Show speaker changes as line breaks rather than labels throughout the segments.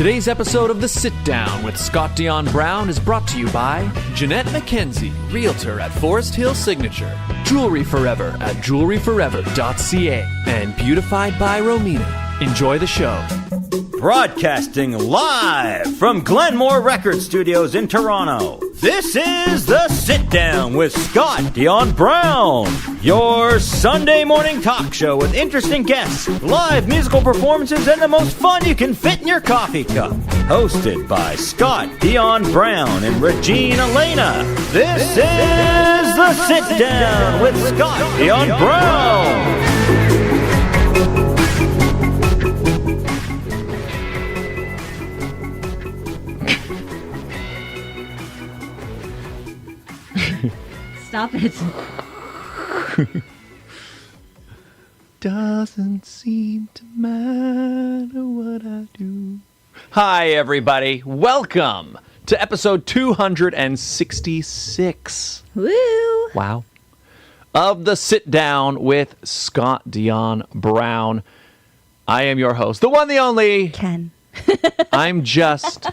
Today's episode of The Sit Down with Scott Dion Brown is brought to you by Jeanette McKenzie, Realtor at Forest Hill Signature, Jewelry Forever at jewelryforever.ca, and Beautified by Romina. Enjoy the show.
Broadcasting live from Glenmore Record Studios in Toronto, this is The Sit Down with Scott Dion Brown, your Sunday morning talk show with interesting guests, live musical performances, and the most fun you can fit in your coffee cup. Hosted by Scott Dion Brown and Regine Alaina, this is The Sit Down with Scott Dion Brown.
Stop it.
Doesn't seem to matter what I do. Hi, everybody. Welcome to episode 266.
Woo!
Wow. Of The Sit Down with Scott Dion Brown. I am your host, the one, the only
Ken.
I'm just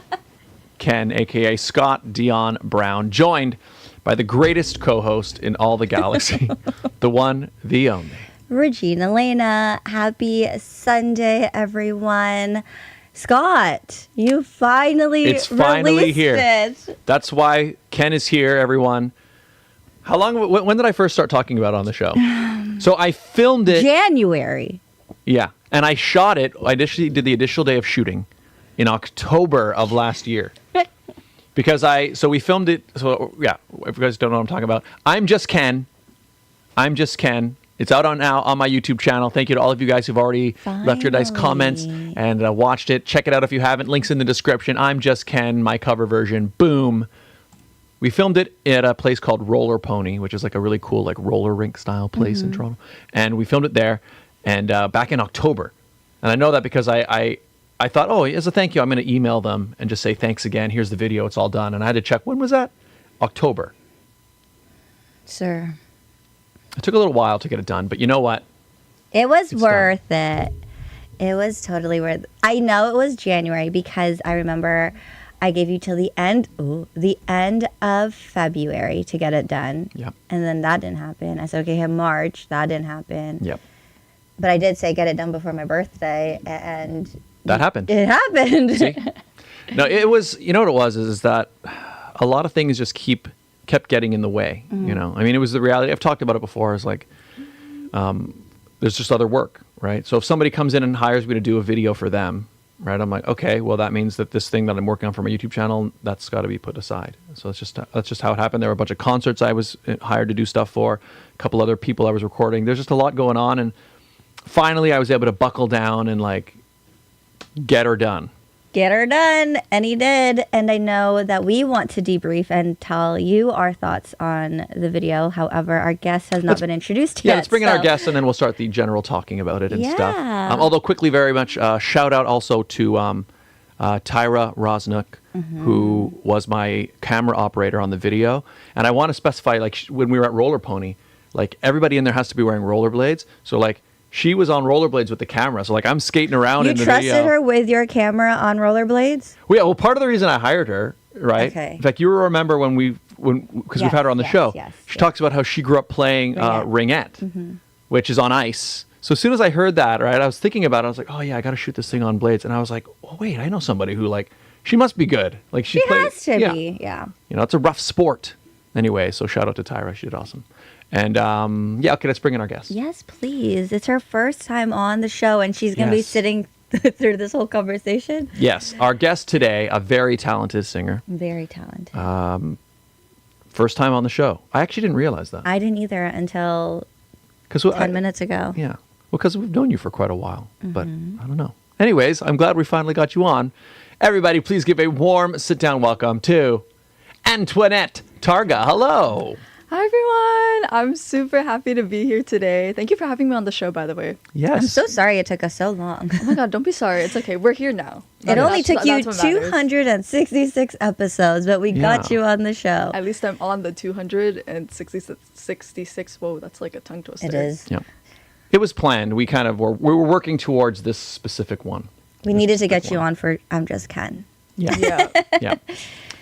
Ken, a.k.a. Scott Dion Brown, joined by the greatest co-host in all the galaxy, the one, the only
Regine Alaina. Happy Sunday, everyone. Scott, you
It's finally
released
here.
it.
That's why Ken is here, everyone. How long, when did I first start talking about it on the show? So I filmed it.
January.
Yeah, and I shot it. I initially did the initial day of shooting in October of last year. Because we filmed it, so yeah, if you guys don't know what I'm talking about, I'm just Ken. It's out now on my YouTube channel. Thank you to all of you guys who've already left your nice comments and watched it. Check it out if you haven't. Links in the description. I'm just Ken, my cover version. Boom. We filmed it at a place called Roller Pony, which is like a really cool like roller rink style place in Toronto. And we filmed it there and back in October. And I know that because I thought, oh, as a thank you, I'm going to email them and just say, thanks again. Here's the video. It's all done. And I had to check. When was that? October.
Sure.
It took a little while to get it done. But you know what?
It was worth it. It was totally worth it. I know it was January because I remember I gave you till the end of February to get it done.
Yep.
And then that didn't happen. I said, okay, March. That didn't happen.
Yep.
But I did say get it done before my birthday, and
That happened.
it happened.
See? No, it was, you know what it was, is that a lot of things just kept getting in the way, you know? I mean, it was the reality. I've talked about it before. It's like, there's just other work, right? So if somebody comes in and hires me to do a video for them, right? I'm like, okay, well, that means that this thing that I'm working on for my YouTube channel, that's got to be put aside. So that's just how it happened. There were a bunch of concerts I was hired to do stuff for, a couple other people I was recording. There's just a lot going on. And finally, I was able to buckle down and like get her done.
Get her done, and he did. And I know that we want to debrief and tell you our thoughts on the video. However, our guest has not been introduced yet.
Yeah, let's bring in our guest, and then we'll start the general talking about it and stuff. Although quickly, very much, shout out also to Tyra Rosnook, who was my camera operator on the video. And I want to specify, like, when we were at Roller Pony, like, everybody in there has to be wearing rollerblades. So, like, she was on rollerblades with the camera. So, like, I'm skating around in the video.
You trusted her with your camera on rollerblades?
Well, yeah, well, part of the reason I hired her, right?
Okay.
In fact, you remember because we've had her on the show. She talks about how she grew up playing ringette, which is on ice. So as soon as I heard that, right, I was thinking about it. I was like, oh, yeah, I got to shoot this thing on blades. And I was like, oh, wait, I know somebody who, like, she must be good. Like, she
has to be, yeah.
You know, it's a rough sport. Anyway, so shout out to Tyra. She did awesome. And, yeah, okay, let's bring in our guest.
Yes, please. It's her first time on the show, and she's going to be sitting through this whole conversation.
Yes, our guest today, a very talented singer.
Very talented.
First time on the show. I actually didn't realize that.
I didn't either until 10 minutes ago.
Yeah. Well, because we've known you for quite a while, but I don't know. Anyways, I'm glad we finally got you on. Everybody, please give a warm sit-down welcome to Antoinette Targa. Hello.
Hi, everyone. I'm super happy to be here today. Thank you for having me on the show, by the way.
Yes.
I'm so sorry it took us so long.
Oh, my God. Don't be sorry. It's okay. We're here now.
It only took you 266 episodes, but we got you on the show.
At least I'm on the 266. Whoa, that's like a tongue twister.
It is.
Yeah. It was planned. We were working towards this specific one.
We needed to get you on for I'm Just Ken.
Yeah.
Yeah.
Yeah.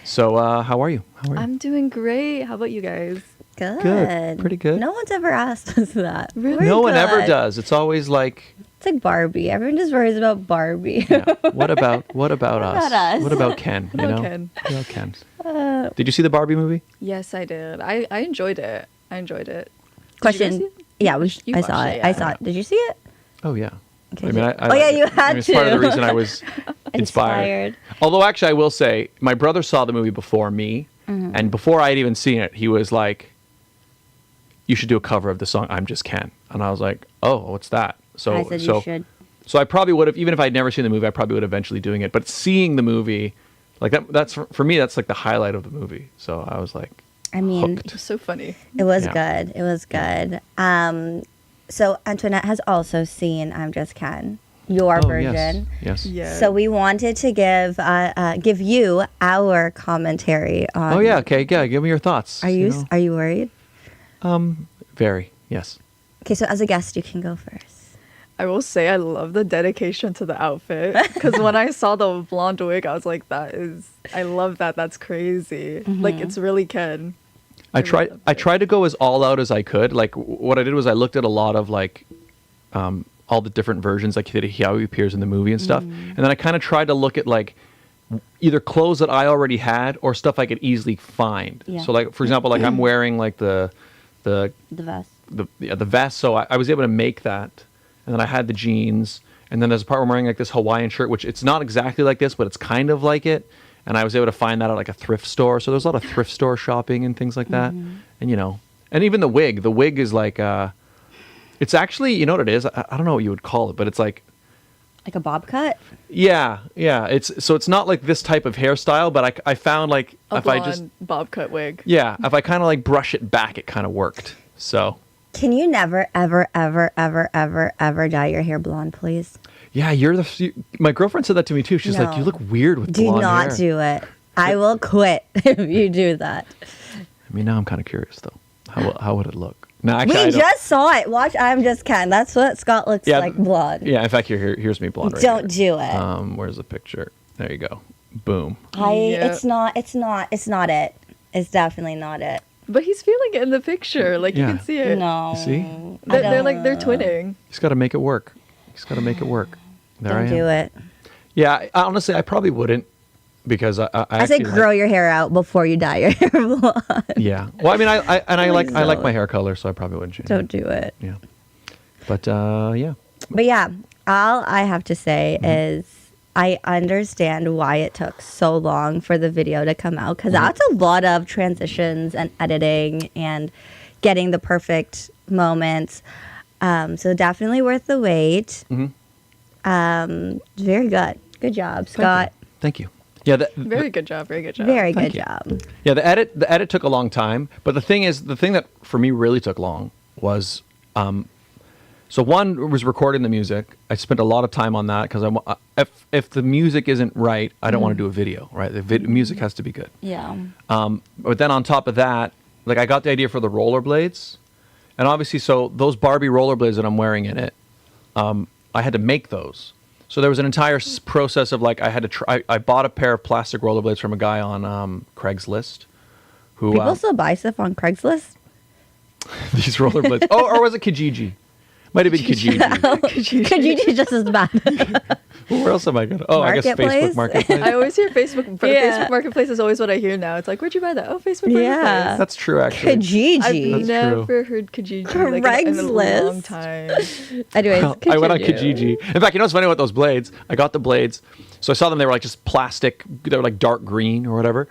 So, how are you?
I'm doing great. How about you guys?
Good.
Pretty good.
No one's ever asked us that.
Really?
We're
No one ever
good.
does. It's always like,
It's like Barbie. Everyone just worries about Barbie.
yeah, what about us?
about us?
What about Ken?
What about Ken?
What about Ken? Did you see the Barbie movie?
Yes, I did. I enjoyed it. I enjoyed it. Did you guys
Question.
see it?
Yeah,
You
I saw
watched
it.
it,
I
yeah.
saw it. Did you see it?
Oh yeah.
Okay,
I mean,
so-
I
Oh, yeah,
like
you
it.
had
It's part of the
to.
reason I was inspired. Although actually, I will say, my brother saw the movie before me,
Mm-hmm.
and before I had even seen it, he was like, "You should do a cover of the song I'm Just Ken," and I was like, "Oh, what's that?" So
I said you should.
So I probably would have, even if I'd never seen the movie, I probably would eventually doing it. But seeing the movie, like that's for me, that's like the highlight of the movie. So I was like,
I mean,
It was so funny.
it was
Yeah.
good. It was good. So Antoinette has also seen I'm Just Ken, your
oh
version.
yes, yes.
Yeah.
So we wanted to give you our commentary on.
Oh yeah, okay, yeah. Give me your thoughts.
Are you
know?
are you worried?
Very yes.
Okay, so as a guest, you can go first.
I will say I love the dedication to the outfit because when I saw the blonde wig, I was like, I love that. That's crazy. Like, it's really Ken.
I
really
tried.
love
I
it.
tried to go as all out as I could. Like what I did was I looked at a lot of like all the different versions, like how he appears in the movie and stuff, and then I kind of tried to look at like either clothes that I already had or stuff I could easily find.
Yeah.
So like for example, like I'm wearing like the
The vest.
the vest, so I was able to make that, and then I had the jeans, and then there's a part where I'm wearing like this Hawaiian shirt, which it's not exactly like this, but it's kind of like it. And I was able to find that at like a thrift store. So there's a lot of thrift store shopping and things like that. And, you know, and even the wig is like, it's actually, you know what it is? I don't know what you would call it, but it's like,
Like a bob cut?
yeah. It's not like this type of hairstyle, but I found like
A
if
blonde
I just,
bob cut wig.
yeah, if I kind of like brush it back, it kind of worked. So
Can you never, ever, ever, ever, ever, ever dye your hair blonde, please?
yeah, my girlfriend said that to me too. She's like,
No.
you look weird with
Do
blonde
not
hair.
do it. I will quit if you do that.
I mean, now I'm kind of curious though. How would it look? No, actually, I
We
don't-
just saw it. Watch I'm Just Ken. That's what Scott looks
Yeah,
like blonde.
Yeah, in fact, here's me blonde. Right
Don't
here.
do it.
Where's the picture? There you go. Boom.
Yeah.
It's not it. It's definitely not it.
But he's feeling it in the picture. Like,
Yeah.
you can see it.
No.
You see?
They're twinning.
He's got to make it work. He's got to make it work. There
Don't
I am.
do it.
Yeah, honestly, I probably wouldn't because I
I say
actually
grow your hair out before you dye your hair blonde.
Yeah. Well, I mean, I like
don't.
my hair color, so I probably wouldn't change.
Don't
it.
do it.
Yeah. But yeah.
But yeah, all I have to say
Mm-hmm.
is I understand why it took so long for the video to come out because
Mm-hmm.
that's a lot of transitions and editing and getting the perfect moments. So definitely worth the wait. Very good. Good job, Scott.
Thank you. Yeah.
Very good job. Very good job.
Very
Thank
good
you.
job.
Yeah, the edit took a long time, but the thing that for me really took long was, so one was recording the music. I spent a lot of time on that because if the music isn't right, I don't want to do a video, right? The music has to be good.
Yeah.
But then on top of that, like I got the idea for the rollerblades, and obviously, so those Barbie rollerblades that I'm wearing in it, I had to make those. So there was an entire process of like I had to try. I bought a pair of plastic rollerblades from a guy on Craigslist, who
People still buy stuff on Craigslist.
these rollerblades. Oh, or was it Kijiji? Might have been Kijiji.
Could you do just as bad?
Where else am I going? Oh, I guess
Marketplace?
Facebook Marketplace.
I always hear Facebook.
Yeah.
Facebook Marketplace is always what I hear now. It's like, where'd you buy that? Oh, Facebook
Yeah.
Marketplace.
That's true, actually.
Kijiji.
I've
That's
never heard Kijiji like in a
Craigslist.
long time.
Anyways,
Well, I went on
continue.
Kijiji. In fact, you know what's funny about those blades? I got the blades. So I saw them. They were like just plastic. They were like dark green or whatever.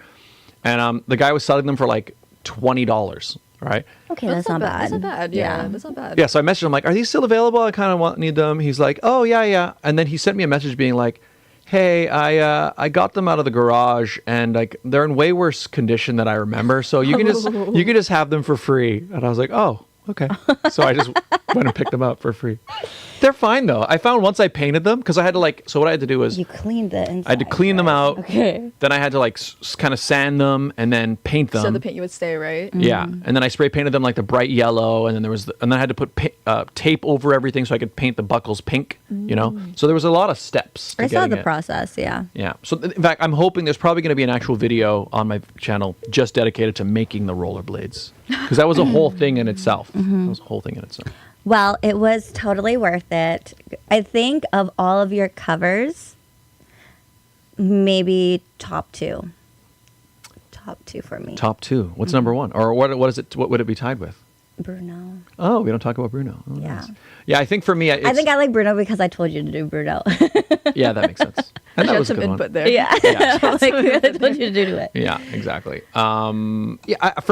And the guy was selling them for like $20. Right?
Okay, that's not bad.
That's not bad. Yeah, that's not bad.
Yeah. So I messaged him like, "Are these still available? I kind of need them." He's like, "Oh yeah." And then he sent me a message being like, "Hey, I got them out of the garage and like they're in way worse condition than I remember. So you can just have them for free." And I was like, "Oh, okay. So I just went and picked them up for free. They're fine though. I found once I painted them, because I had to so what I had to do was
You cleaned the inside.
I had to clean them out.
Okay.
Then I had to kind of sand them and then paint them.
So the paint you would stay, right?
Yeah, and then I spray painted them like the bright yellow, and then and then I had to put tape over everything so I could paint the buckles pink. You know, so there was a lot of steps. To
I saw
getting
the
it.
process. Yeah.
Yeah. So in fact, I'm hoping there's probably going to be an actual video on my channel just dedicated to making the rollerblades, because that was a whole thing in itself. That was a whole thing in itself.
Well, it was totally worth it. I think of all of your covers, maybe top two. Top two for me.
Top two. What's number one? Or what is it? What would it be tied with?
Bruno.
Oh, we don't talk about Bruno. Oh,
Yeah.
nice. Yeah, I think for me,
I think I like Bruno because I told you to do Bruno.
yeah, that makes sense. And
You
that
had
was a
some
good
input
one.
there.
Yeah.
Yeah.
Like, I told you to do it.
Yeah, exactly. For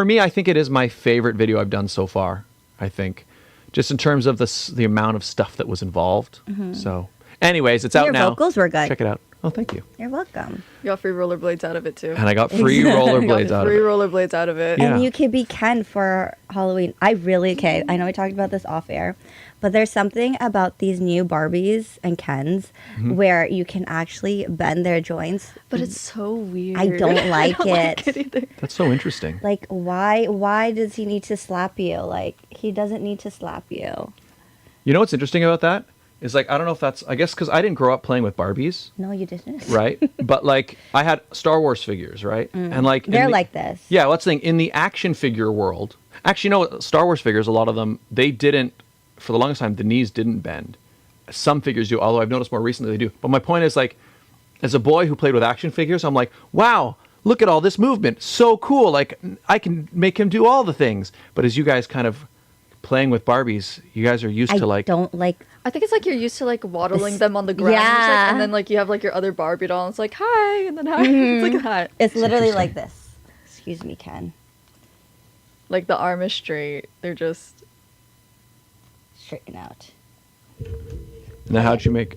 me, I think it is my favorite video I've done so far. I think, just in terms of the amount of stuff that was involved. So, anyways, it's out
Your
now.
vocals were good.
Check it out. Oh, thank you.
You're welcome.
You got free rollerblades out of it too.
And I got free
You
rollerblades
got
out of
free
it.
rollerblades out of it.
Yeah.
And you could be Ken for Halloween. I know we talked about this off air, but there's something about these new Barbies and Kens where you can actually bend their joints.
But it's so weird.
I don't like
I don't like
it.
it either.
That's so interesting.
Like, why does he need to slap you? Like, he doesn't need to slap you.
You know what's interesting about that? Is I don't know if that's, I guess because I didn't grow up playing with Barbies,
No, you didn't.
right? But I had Star Wars figures, right? And in
They're
the-
like this.
Yeah, let's think in the action figure world. Actually, you know what? Star Wars figures, a lot of them, they didn't, for the longest time, the knees didn't bend. Some figures do, although I've noticed more recently they do. But my point is, as a boy who played with action figures, I'm like, wow, look at all this movement. So cool. Like, I can make him do all the things. But as you guys kind of playing with Barbies, you guys are used to
I don't like.
I think it's like you're used to waddling
This-
them on the ground,
Yeah.
and then you have your other Barbie doll, and it's like hi, and then hi. It's like that.
It's literally
interesting.
like this. Excuse me, Ken.
Like the arm is straight. They're just
Straighten out.
Now, how'd you make?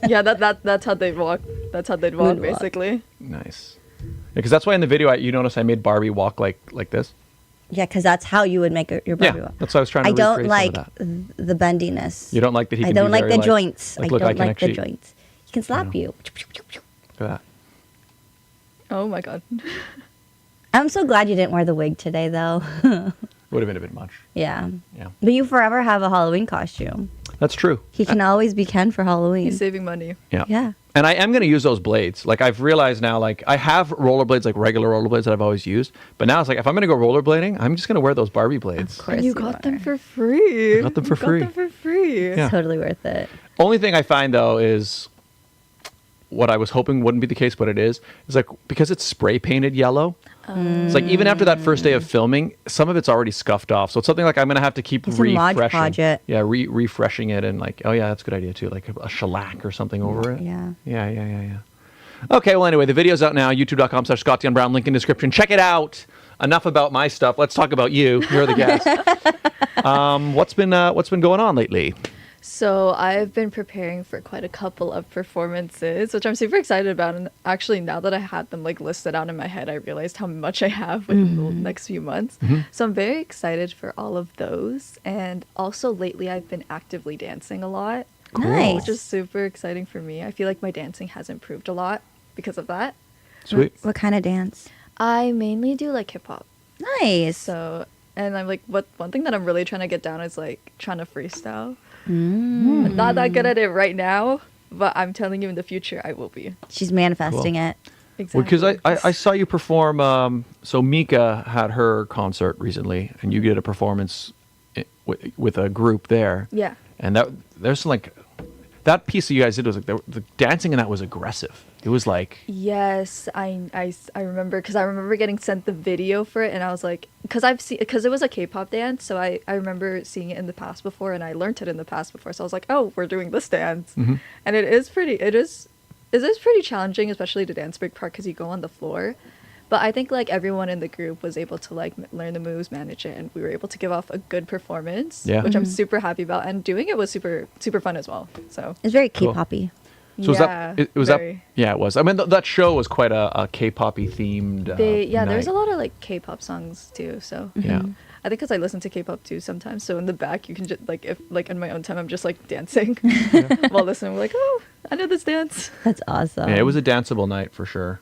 yeah. That's how they walk. That's how they'd walk
Moonwalk.
basically.
Nice. Because that's why in the video, you notice I made Barbie walk like this.
Yeah, because that's how you would make your Barbie
Yeah,
walk.
that's what I was trying to
I don't
rephrase some
like
of that.
the bendiness.
You don't like that he
I
can
don't
be
like
very,
the joints. I
look,
don't
I can
like the
actually-
joints. He can slap you.
Look at that.
Oh my god.
I'm so glad you didn't wear the wig today, though.
Would have been a bit much.
Yeah.
Yeah.
But you forever have a Halloween costume.
That's true.
He can always be Ken for Halloween.
He's saving money.
Yeah.
Yeah.
And I am going to use those blades. I've realized now, I have rollerblades, regular rollerblades that I've always used. But now it's if I'm going to go rollerblading, I'm just going to wear those Barbie blades.
Of course.
And you got them for free.
I got them for
You
free.
Got them for free.
Yeah.
Totally worth it.
Only thing I find, though, is what I was hoping wouldn't be the case, but it is because it's spray painted yellow. It's even after that first day of filming, some of it's already scuffed off. So it's something I'm going to have to keep
You can Mod
refreshing.
Podge it.
Yeah, refreshing it and oh yeah, that's a good idea too. A shellac or something over it.
Yeah.
Yeah. Okay, well anyway, the video's out now, youtube.com/Scott Dion Brown, link in description. Check it out. Enough about my stuff. Let's talk about you. You're the guest. What's been going on lately?
So I've been preparing for quite a couple of performances, which I'm super excited about. And actually, now that I had them listed out in my head, I realized how much I have within the next few months. So I'm very excited for all of those. And also lately, I've been actively dancing a lot,
Nice.
which is super exciting for me. I feel like my dancing has improved a lot because of that.
Sweet.
What kind of dance?
I mainly do hip hop.
Nice.
So, and I'm one thing that I'm really trying to get down is trying to freestyle.
Mm.
I'm not that good at it right now, but I'm telling you in the future I will be.
She's manifesting it.
Exactly.
Well, because I saw you perform. So Mika had her concert recently, and you did a performance with a group there.
Yeah.
And there's some that piece that you guys did was the dancing in that was aggressive. It was
Yes, I remember because I remember getting sent the video for it, and I was because it was a K-pop dance, so I remember seeing it in the past before, and I learned it in the past before, so I was like, oh, we're doing this dance, and it is pretty challenging, especially the dance break part because you go on the floor. But I think everyone in the group was able to learn the moves, manage it, and we were able to give off a good performance,
Yeah.
which I'm super happy about. And doing it was super super fun as well. So
It's very
Cool.
K-poppy.
So
yeah,
it was
very.
that? Yeah, it was. I mean, that show was quite a K-poppy themed.
There's
night.
a lot of K-pop songs too. So
Yeah.
I think because I listen to K-pop too sometimes. So in the back, you can just like if like in my own time, I'm just like dancing while listening. We're like, oh, I know this dance.
That's awesome.
Yeah, it was a danceable night for sure.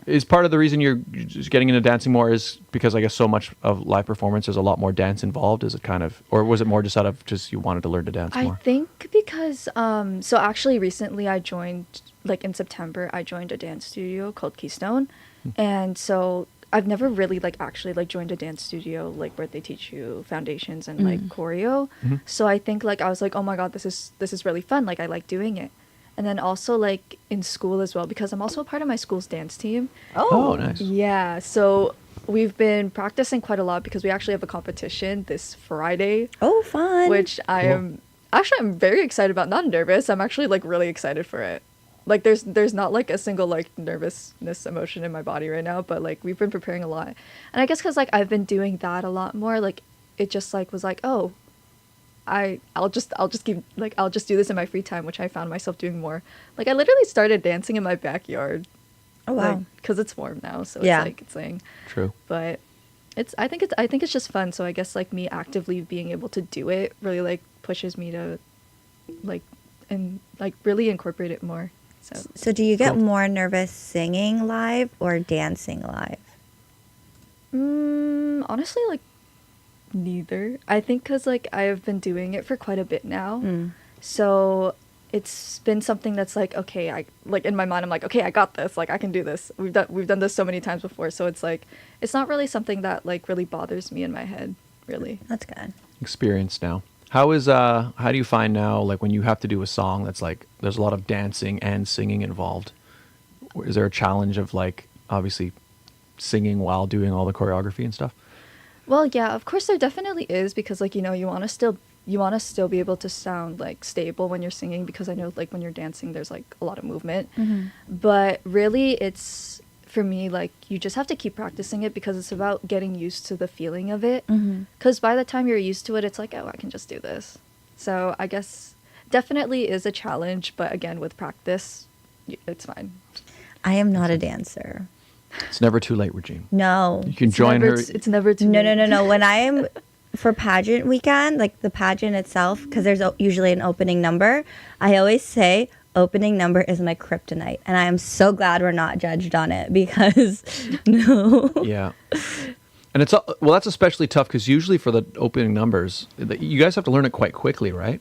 Is part of the reason you're just getting into dancing more is because I guess so much of live performance, there's a lot more dance involved. Is it kind of, or was it more just out of just you wanted to learn to dance more?
I think because so actually recently I joined like in September I joined a dance studio called Keystone, and so I've never really like actually like joined a dance studio like where they teach you foundations and like choreo. So I think like I was like, oh my god, this is really fun. Like I like doing it. And then also like in school as well, because I'm also a part of my school's dance team.
Oh, nice.
Yeah, so we've been practicing quite a lot because we actually have a competition this Friday.
Oh, fun.
Which I'm very excited about. Not nervous. I'm actually like really excited for it. Like there's not like a single like nervousness emotion in my body right now, but like we've been preparing a lot. And I guess because like I've been doing that a lot more, like it just like was like, oh, I'll just keep like I'll just do this in my free time, which I found myself doing more. Like I literally started dancing in my backyard.
Oh wow!
Because it's warm now, so
yeah.
It's like it's saying
True.
But I think it's just fun. So I guess like me actively being able to do it really like pushes me to like and like really incorporate it more.
So do you get
Cool.
more nervous singing live or dancing live?
Honestly, like neither. I think because like I have been doing it for quite a bit now, so it's been something that's like, okay, I like in my mind I'm like, okay, I got this, like I can do this. We've done this so many times before, so it's like it's not really something that like really bothers me in my head, really.
That's good.
Experience now. How do you find now, like when you have to do a song that's like there's a lot of dancing and singing involved? Is there a challenge of like obviously singing while doing all the choreography and stuff?
Well, yeah, of course there definitely is, because like, you know, you want to still be able to sound like stable when you're singing, because I know like when you're dancing there's like a lot of movement. But really it's, for me, like you just have to keep practicing it, because it's about getting used to the feeling of it, because by the time you're used to it, it's like, oh, I can just do this. So I guess definitely is a challenge, but again, with practice it's fine.
I am not a dancer.
It's never too late, Regine.
No.
You can join her.
It's never too
No,
late.
no. When I am for pageant weekend, like the pageant itself, because there's usually an opening number, I always say opening number is my kryptonite. And I am so glad we're not judged on it, because no.
Yeah. And it's, well, that's especially tough because usually for the opening numbers, you guys have to learn it quite quickly, right?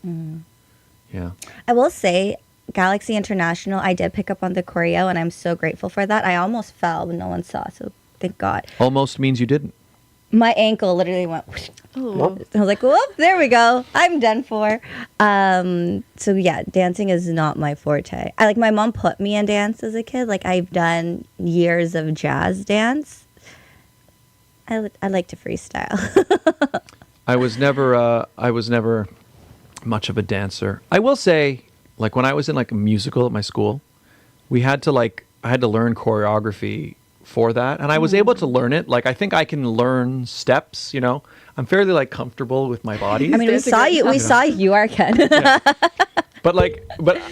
Yeah.
I will say, Galaxy International, I did pick up on the choreo, and I'm so grateful for that. I almost fell, but no one saw, so thank God.
Almost means you didn't.
My ankle literally went whoosh.
Oh.
I was like, whoop, there we go. I'm done for. So yeah, dancing is not my forte. My mom put me in dance as a kid. Like I've done years of jazz dance. I like to freestyle.
I was never much of a dancer. I will say, like when I was in like a musical at my school, I had to learn choreography for that, and I was able to learn it. Like I think I can learn steps, you know. I'm fairly like comfortable with my body.
I mean, we saw you are Ken.
Yeah. But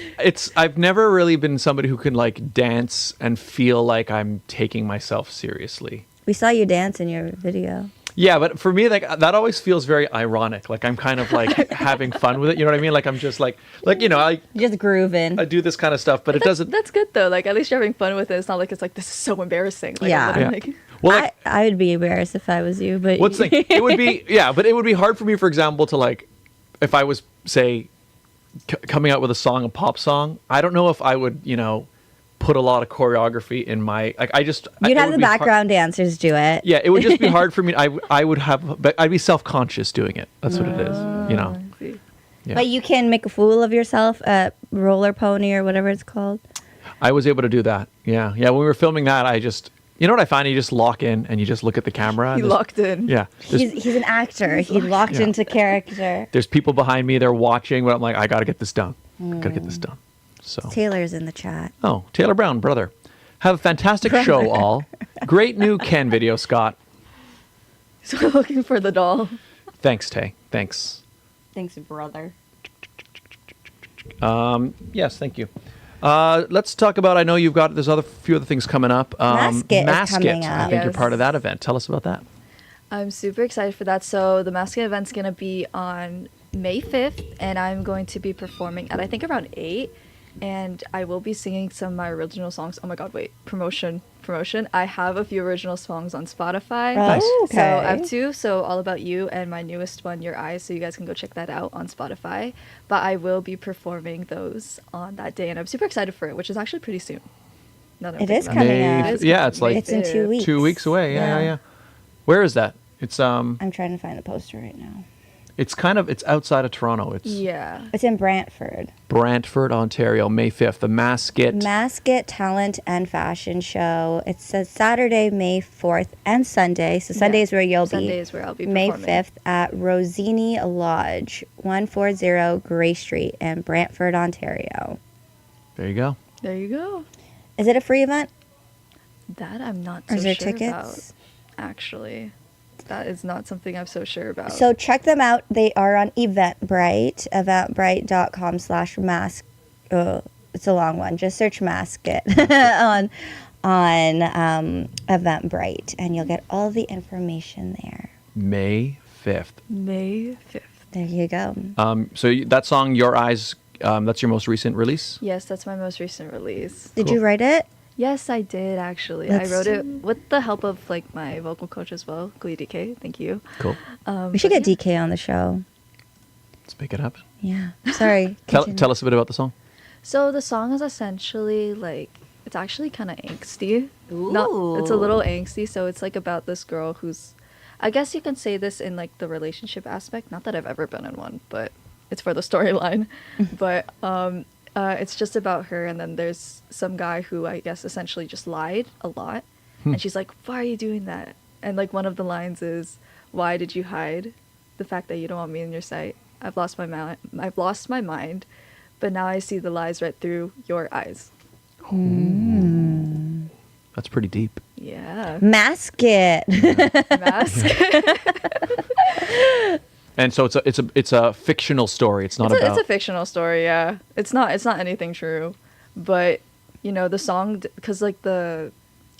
I've never really been somebody who can like dance and feel like I'm taking myself seriously.
We saw you dance in your video.
Yeah, but for me, like that always feels very ironic. Like I'm kind of like having fun with it. You know what I mean? Like I'm just like you know, I
just grooving.
I do this kind of stuff, but it doesn't.
That's good though. Like at least you're having fun with it. It's not like it's like this is so embarrassing. Like,
Yeah.
Yeah.
Like,
Well, like,
I would be embarrassed if I was you, but
what's like it would be but it would be hard for me, for example, to like if I was say coming out with a song, a pop song. I don't know if I would, you know, put a lot of choreography in my
you'd have the background dancers do it.
Yeah, it would just be hard for me. I'd be self-conscious doing it. That's what it is, you know.
I see.
Yeah.
But you can make a fool of yourself at Roller Pony or whatever it's called.
I was able to do that. Yeah. When we were filming that, you know what I find? You just lock in and you just look at the camera.
He locked in.
Yeah.
He's an actor. He locked
Yeah.
into character.
There's people behind me. They're watching, but I'm like, I got to get this done. So.
Taylor's in the chat.
Oh, Taylor Brown, brother. Have a fantastic show, all. Great new Ken video, Scott.
So we're looking for the doll.
Thanks, Tay. Thanks.
Thanks, brother.
Yes, thank you. Let's talk about, I know there's few other things coming up.
Masket is coming
I
up.
think you're
Yes.
part of that event. Tell us about that.
I'm super excited for that. So the Mascot event's going to be on May 5th, and I'm going to be performing at, I think, around 8. And I will be singing some of my original songs. Oh my god, wait. Promotion. I have a few original songs on Spotify.
Nice.
Okay.
So I have 2. So All About You and my newest one, Your Eyes. So you guys can go check that out on Spotify. But I will be performing those on that day. And I'm super excited for it, which is actually pretty soon. Now that I'm
It
thinking
is
about
coming
May-
up.
It is
yeah,
coming
it's like
It's in 2 weeks.
2 weeks away. Yeah, yeah,
Yeah.
yeah. Where is that? It's
I'm trying to find the poster right now.
it's outside of Toronto. It's
Yeah.
It's in Brantford.
Brantford, Ontario, May 5th. The
Mascot Talent and Fashion Show. It says Saturday, May 4th and Sunday. So Sunday is where you'll
Sunday
be.
is where I'll be
May
performing.
5th at Regine Lodge, 140 Gray Street in Brantford, Ontario.
There you go.
There you go.
Is it a free event?
That I'm not
Or
so
is there
sure
tickets?
about. Actually, that is not something I'm so sure about.
So check them out. They are on Eventbrite, eventbrite.com/mask. It's a long one. Just search Mascot on Eventbrite, and you'll get all the information there.
May 5th.
May 5th.
There you go.
That song, Your Eyes, that's your most recent release?
Yes, that's my most recent release.
Did
Cool.
you write it?
Yes, I did actually.
Let's-
I wrote it with the help of like my vocal coach as well, Glee DK. Thank you.
Cool.
We should
but
get DK on the show.
Let's make it happen.
Yeah. Sorry.
Tell
continue.
us a bit about the song.
So the song is essentially like it's actually kind of angsty. It's a little angsty. So it's like about this girl who's, I guess you can say this in like the relationship aspect. Not that I've ever been in one, but it's for the storyline. But it's just about her, and then there's some guy who I guess essentially just lied a lot, and she's like, "Why are you doing that?" And like one of the lines is, "Why did you hide the fact that you don't want me in your sight? I've lost my mind, but now I see the lies right through your eyes."
That's pretty deep.
Yeah,
Mascot.
mask.
And so it's a fictional story. It's not
It's
about
a fictional story. Yeah, it's not anything true, but you know the song because like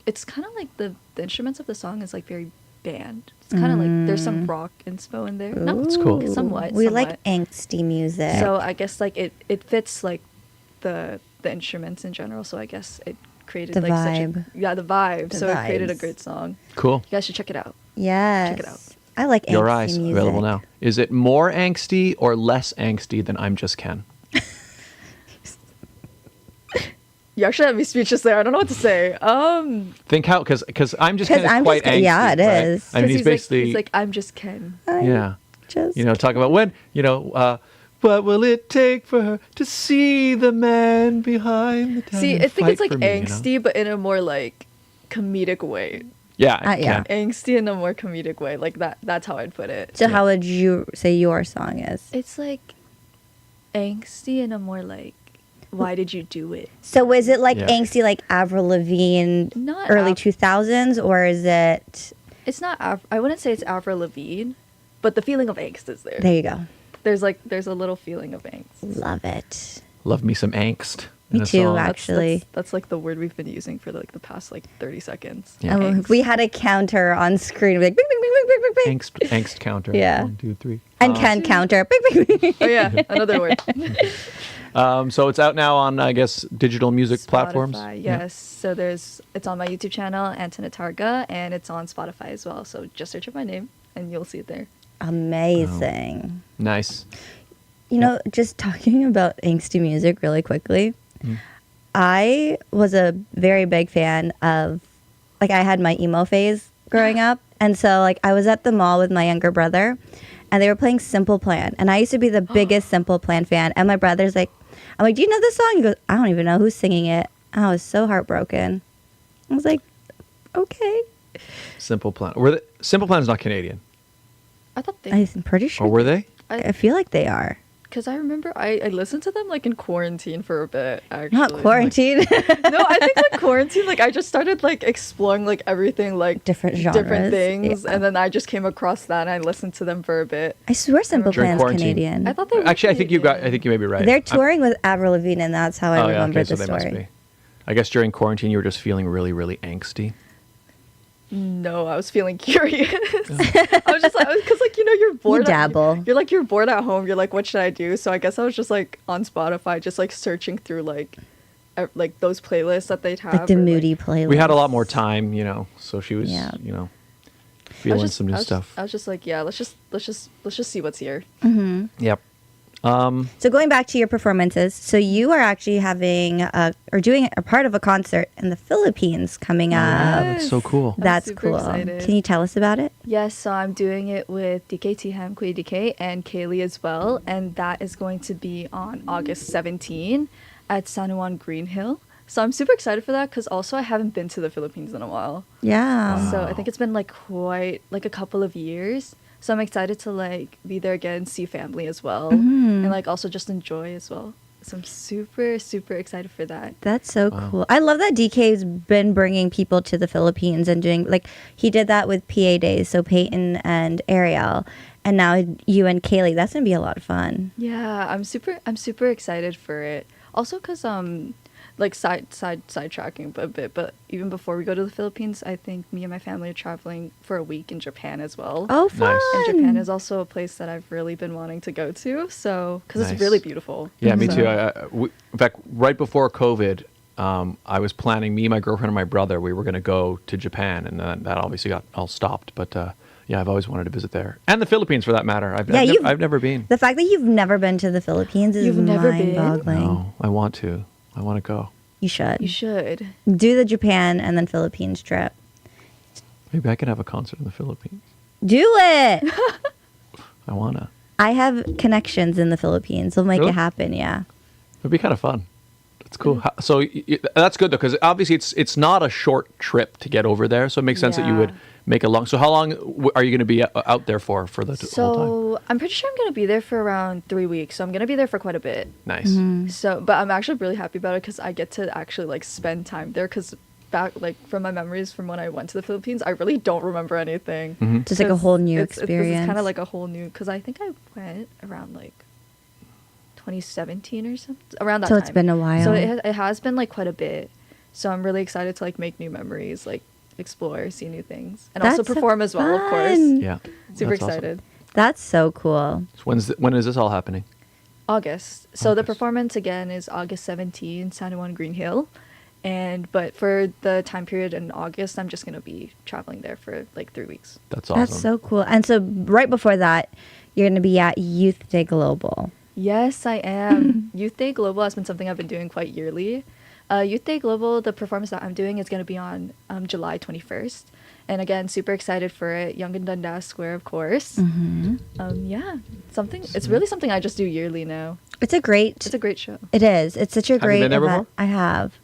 it's kind of like the instruments of the song is like very band. It's kind of like there's some rock inspo in there. No,
That's cool.
Somewhat.
We
somewhat.
like angsty music.
So I guess like it fits like the instruments in general. So I guess it created
The
like
vibe.
the vibe.
The
So it created a
vibes.
great song.
cool.
You guys should check it out.
yes.
Check it out.
I like
Your
angsty
Eyes,
music.
available now. Is it more angsty or less angsty than I'm Just Ken?
You actually had me speechless there. I don't know what to say.
Think how, because I'm Just
'Cause
Ken is
I'm
quite
Just Ken-
angsty.
yeah, it
right?
is.
I mean,
'cause
he's basically,
he's like I'm just Ken.
yeah.
Just
Talk about when, what will it take for her to see the man behind the
See,
and
I think
fight
it's like
for me,
angsty, but in a more like comedic way.
Yeah,
yeah.
Angsty in a more comedic way. Like that. That's how I'd put it.
So how would you say your song is?
It's like angsty in a more like, why did you do it?
So is it like
Yeah.
angsty like Avril Lavigne
Not
early
Av-
2000s, or is it
It's not. I wouldn't say it's Avril Lavigne, but the feeling of angst is there.
there you go.
There's a little feeling of angst.
Love it.
Love me some angst.
Me
in a
too,
song.
actually.
That's like the word we've been using for like the past like 30 seconds.
Yeah.
And we had a counter on screen, like bing, bing, bing, bing, bing, bing, bing.
Angst counter.
Yeah.
1, 2, 3.
And Ken counter. Bing, bing, bing.
Oh yeah, another word.
So it's out now on, I guess, digital music platforms.
Spotify,
Yeah.
yes. So it's on my YouTube channel, Antoinette Targa, and it's on Spotify as well. So just search up my name and you'll see it there.
Amazing.
Nice.
You know, just talking about angsty music really quickly, I was a very big fan of, like, I had my emo phase growing up. And so, like, I was at the mall with my younger brother, and they were playing Simple Plan. And I used to be the biggest Simple Plan fan. And my brother's like, I'm like, do you know this song? He goes, I don't even know who's singing it. And I was so heartbroken. I was like, okay.
Simple Plan. Simple Plan is not Canadian,
I thought they,
I'm pretty sure.
or were they?
I feel like they are.
because I remember I listened to them like in quarantine for a bit. Actually,
Not quarantine.
no, I think like quarantine. Like I just started like exploring like everything, like
Different
different
genres,
things,
yeah.
and then I just came across that and I listened to them for a bit.
I swear Simple
During
Plan's
quarantine.
Canadian.
I thought they were
Actually, I think you
Canadian.
may be right.
They're touring with Avril Lavigne, and that's how I
Oh yeah,
remember
okay, so
the
they must
story.
be. I guess during quarantine you were just feeling really, really angsty.
No, I was feeling curious. I was just like, because like you're bored.
You dabble.
You're bored at home. You're like, what should I do? So I guess I was just like on Spotify, just like searching through like those playlists that they'd have.
Like the
or,
moody playlist.
We had a lot more time, so she was,
Yeah.
feeling some new stuff.
I was just like, yeah, let's just see what's here.
Yep.
So going back to your performances, so you are actually having or doing a part of a concert in the Philippines coming up.
That's so cool.
That's
super
cool.
excited.
Can you tell us about it?
Yes, so I'm doing it with DK Ham, Kuya DK, and Kaylee as well, and that is going to be on August 17 at San Juan Green Hill. So I'm super excited for that because also I haven't been to the Philippines in a while.
Yeah.
So I think it's been like quite like a couple of years. So I'm excited to like be there again, see family as well, and like also just enjoy as well. So I'm super, super excited for that.
That's so cool. I love that DK's been bringing people to the Philippines and doing, like, he did that with PA Days, so Peyton and Ariel, and now you and Kaylee. That's going to be a lot of fun.
Yeah, I'm super excited for it. Also because like sidetracking a bit, but even before we go to the Philippines, I think me and my family are traveling for a week in Japan as well.
Oh, fun.
Nice.
And Japan is also a place that I've really been wanting to go to, so because
Nice.
it's really beautiful.
Yeah, me
So-
too. In fact, right before COVID, I was planning, me, my girlfriend, and my brother, we were going to go to Japan, and then that obviously got all stopped. But yeah, I've always wanted to visit there. And the Philippines, for that matter. I've never been.
The fact that you've never been to the Philippines is
You've never been?
mind-boggling.
No, I want to. I want to go.
You should.
You should.
Do the Japan and then Philippines trip.
Maybe I could have a concert in the Philippines.
Do it.
I want to.
I have connections in the Philippines. We'll make
Really?
it happen, yeah.
It'd be kind of fun. It's cool. So that's good, though, because obviously it's not a short trip to get over there. So it makes sense that you would
Yeah.
make a long. So how long are you going to be out there for the whole time?
So I'm pretty sure I'm gonna be there for around 3 weeks. So I'm gonna be there for quite a bit.
Nice.
So, but I'm actually really happy about it because I get to actually like spend time there. Because back like from my memories from when I went to the Philippines, I really don't remember anything.
Just like a whole new
It's
experience.
kind of like a whole new. Because I think I went around like 2017 or something around that
So
time.
it's been a while.
So it has been like quite a bit. So I'm really excited to like make new memories, like explore, see new things, and also
That's so
perform as well, of course.
fun.
Yeah.
Super
That's awesome.
excited.
That's so cool.
So when is this all happening?
August. So the
August.
performance again is August 17, San Juan Green Hill. But for the time period in August, I'm just going to be traveling there for like 3 weeks.
That's awesome.
That's so cool. And so right before that, you're going to be at Youth Day Global.
Yes, I am. Youth Day Global has been something I've been doing quite yearly. Youth Day Global, the performance that I'm doing is going to be on July 21st. And again, super excited for it. Young and Dundas Square, of course. Yeah, it's really something I just do yearly now.
It's a great
show.
It is. It's such a
you
great
been there
event.
before?
I have.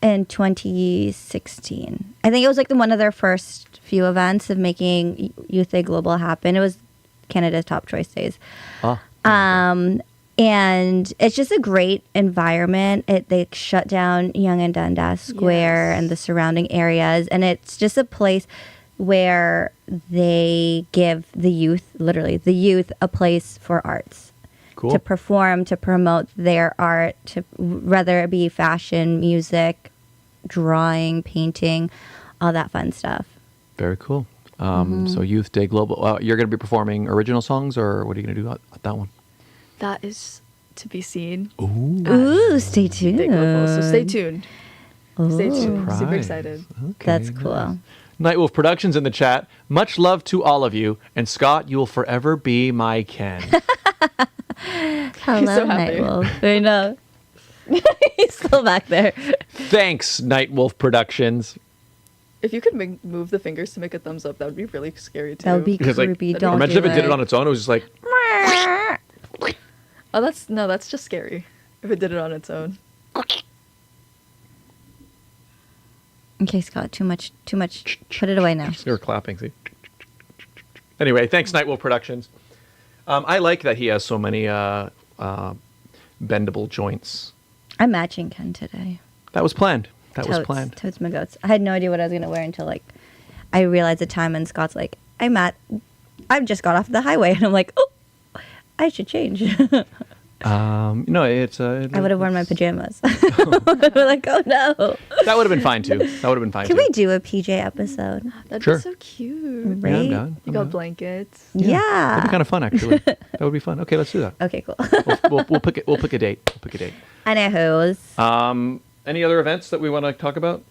In 2016. I think it was like one of their first few events of making Youth Day Global happen. It was Canada's Top Choice Days.
Ah.
And it's just a great environment. They shut down Yonge and Dundas Square
Yes.
and the surrounding areas. And it's just a place where they give the youth, literally the youth, a place for arts.
Cool.
To perform, to promote their art, to whether it be fashion, music, drawing, painting, all that fun stuff.
Very cool. So Youth Day Global. You're going to be performing original songs, or what are you going to do at that one?
That is to be seen.
Ooh, stay tuned.
Day Global. So stay tuned. Stay tuned. Super
Surprise.
excited.
Okay,
That's
nice.
cool.
Nightwolf Productions in the chat. Much love to all of you. And Scott, you will forever be my Ken.
Hello,
so happy.
Nightwolf. I know. He's still back there.
Thanks, Nightwolf Productions.
If you could move the fingers to make a thumbs up, that would be really scary too.
That would be
Because, like,
creepy. Don't
imagine
do
if it did it on its own. It was just like,
Oh, that's just scary. If it did it on its own.
Okay, Scott, too much. Put it away now.
they were clapping. See? Anyway, thanks, Nightwolf Productions. I like that he has so many bendable joints.
I'm matching Ken today.
That was planned. That was
Totes,
planned.
Totes my goats. I had no idea what I was gonna wear until like I realized the time, and Scott's like, I've just got off the highway, and I'm like, oh, I should change.
No, it's.
I would have worn my pajamas. Like, oh no.
That would have been fine too.
Can we do a PJ episode?
That'd
Sure.
be so cute.
Right?
Yeah, I'm down.
You got blankets.
Yeah.
That'd be kind of fun, actually. That would be fun. Okay, let's do that.
Okay, cool.
We'll pick it. We'll pick a date.
Anywho's.
Any other events that we want to talk about?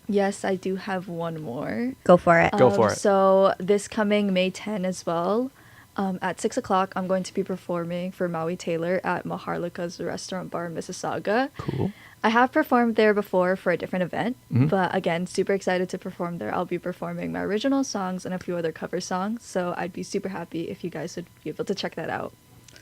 Yes, I do have one more.
Go for it.
Go for it.
So this coming May 10 as well, at 6 o'clock, I'm going to be performing for Maui Taylor at Maharlika's Restaurant Bar in Mississauga.
Cool.
I have performed there before for a different event,
Mm-hmm.
but again, super excited to perform there. I'll be performing my original songs and a few other cover songs, so I'd be super happy if you guys would be able to check that out.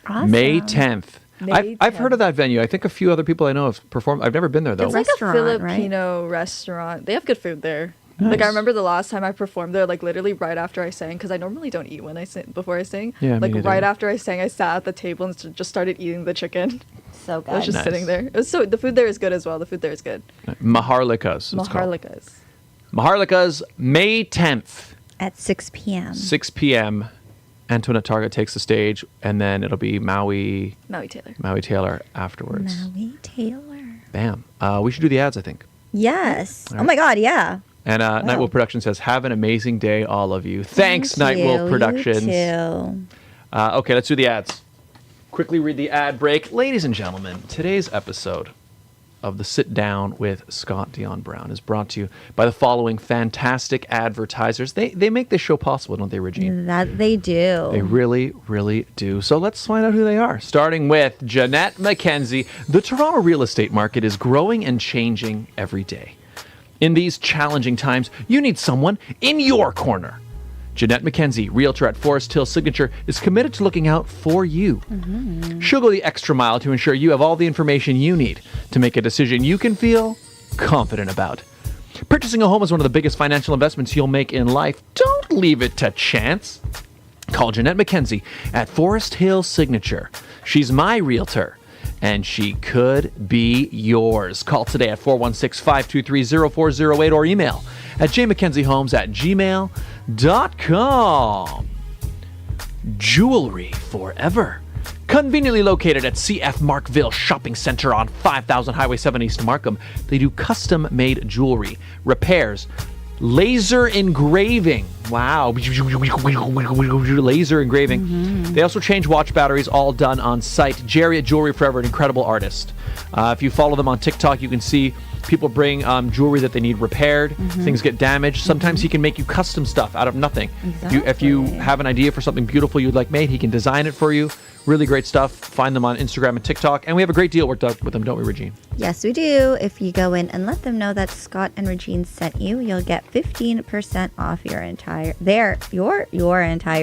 Awesome.
May 10th.
May
I've heard of
10th.
that venue. I think a few other people I know have performed. I've never been there, though.
It's like a
Restaurant, right?
Filipino restaurant. They have good food there.
Nice.
Like I remember the last time I performed there, like literally right after I sang, because I normally don't eat when I sing before I sing.
Yeah, me
like
neither.
right after I sang, I sat at the table and just started eating the chicken.
So good.
I was just
Nice.
sitting there. It was the food there is good as well. The food there is good.
Maharlika's. it's called.
Maharlika's.
Maharlika's, May 10th,
At 6 p.m.
6 p.m. Antoinette Targa takes the stage, and then it'll be Maui
Taylor.
afterwards.
Maui Taylor.
Bam. We should do the ads, I think.
Yes.
All
Oh my God, yeah.
And Night Wolf Productions says, "Have an amazing day, all of you." Thanks,
Thank
Night Wolf
you.
Productions.
You too.
Okay, let's do the ads. Quickly read the ad break. Ladies and gentlemen, today's episode of the Sit Down with Scott Dion Brown is brought to you by the following fantastic advertisers. They make this show possible, don't they, Regine?
That they do.
They really, really do. So let's find out who they are. Starting with Jeanette McKenzie. The Toronto real estate market is growing and changing every day. In these challenging times, you need someone in your corner. Jeanette McKenzie, Realtor at Forest Hill Signature, is committed to looking out for you. She'll go the extra mile to ensure you have all the information you need to make a decision you can feel confident about. Purchasing a home is one of the biggest financial investments you'll make in life. Don't leave it to chance. Call Jeanette McKenzie at Forest Hill Signature. She's my Realtor, and she could be yours. Call today at 416-523-0408 or email at jmckenziehomes@gmail.com. Jewelry forever. Conveniently located at CF Markville Shopping Center on 5000 Highway 7 East Markham, they do custom-made jewelry, repairs, laser engraving. Wow. Laser engraving. They also change watch batteries, all done on site. Jerry at Jewelry Forever, an incredible artist. If you follow them on TikTok, you can see people bring jewelry that they need repaired. Things get damaged. Sometimes he can make you custom stuff out of nothing. If you have an idea for something beautiful you'd like made, he can design it for you. Really great stuff. Find them on Instagram and TikTok. And we have a great deal worked out with them, don't we, Regine?
Yes, we do. If you go in and let them know that Scott and Regine sent you, you'll get 15% off your entire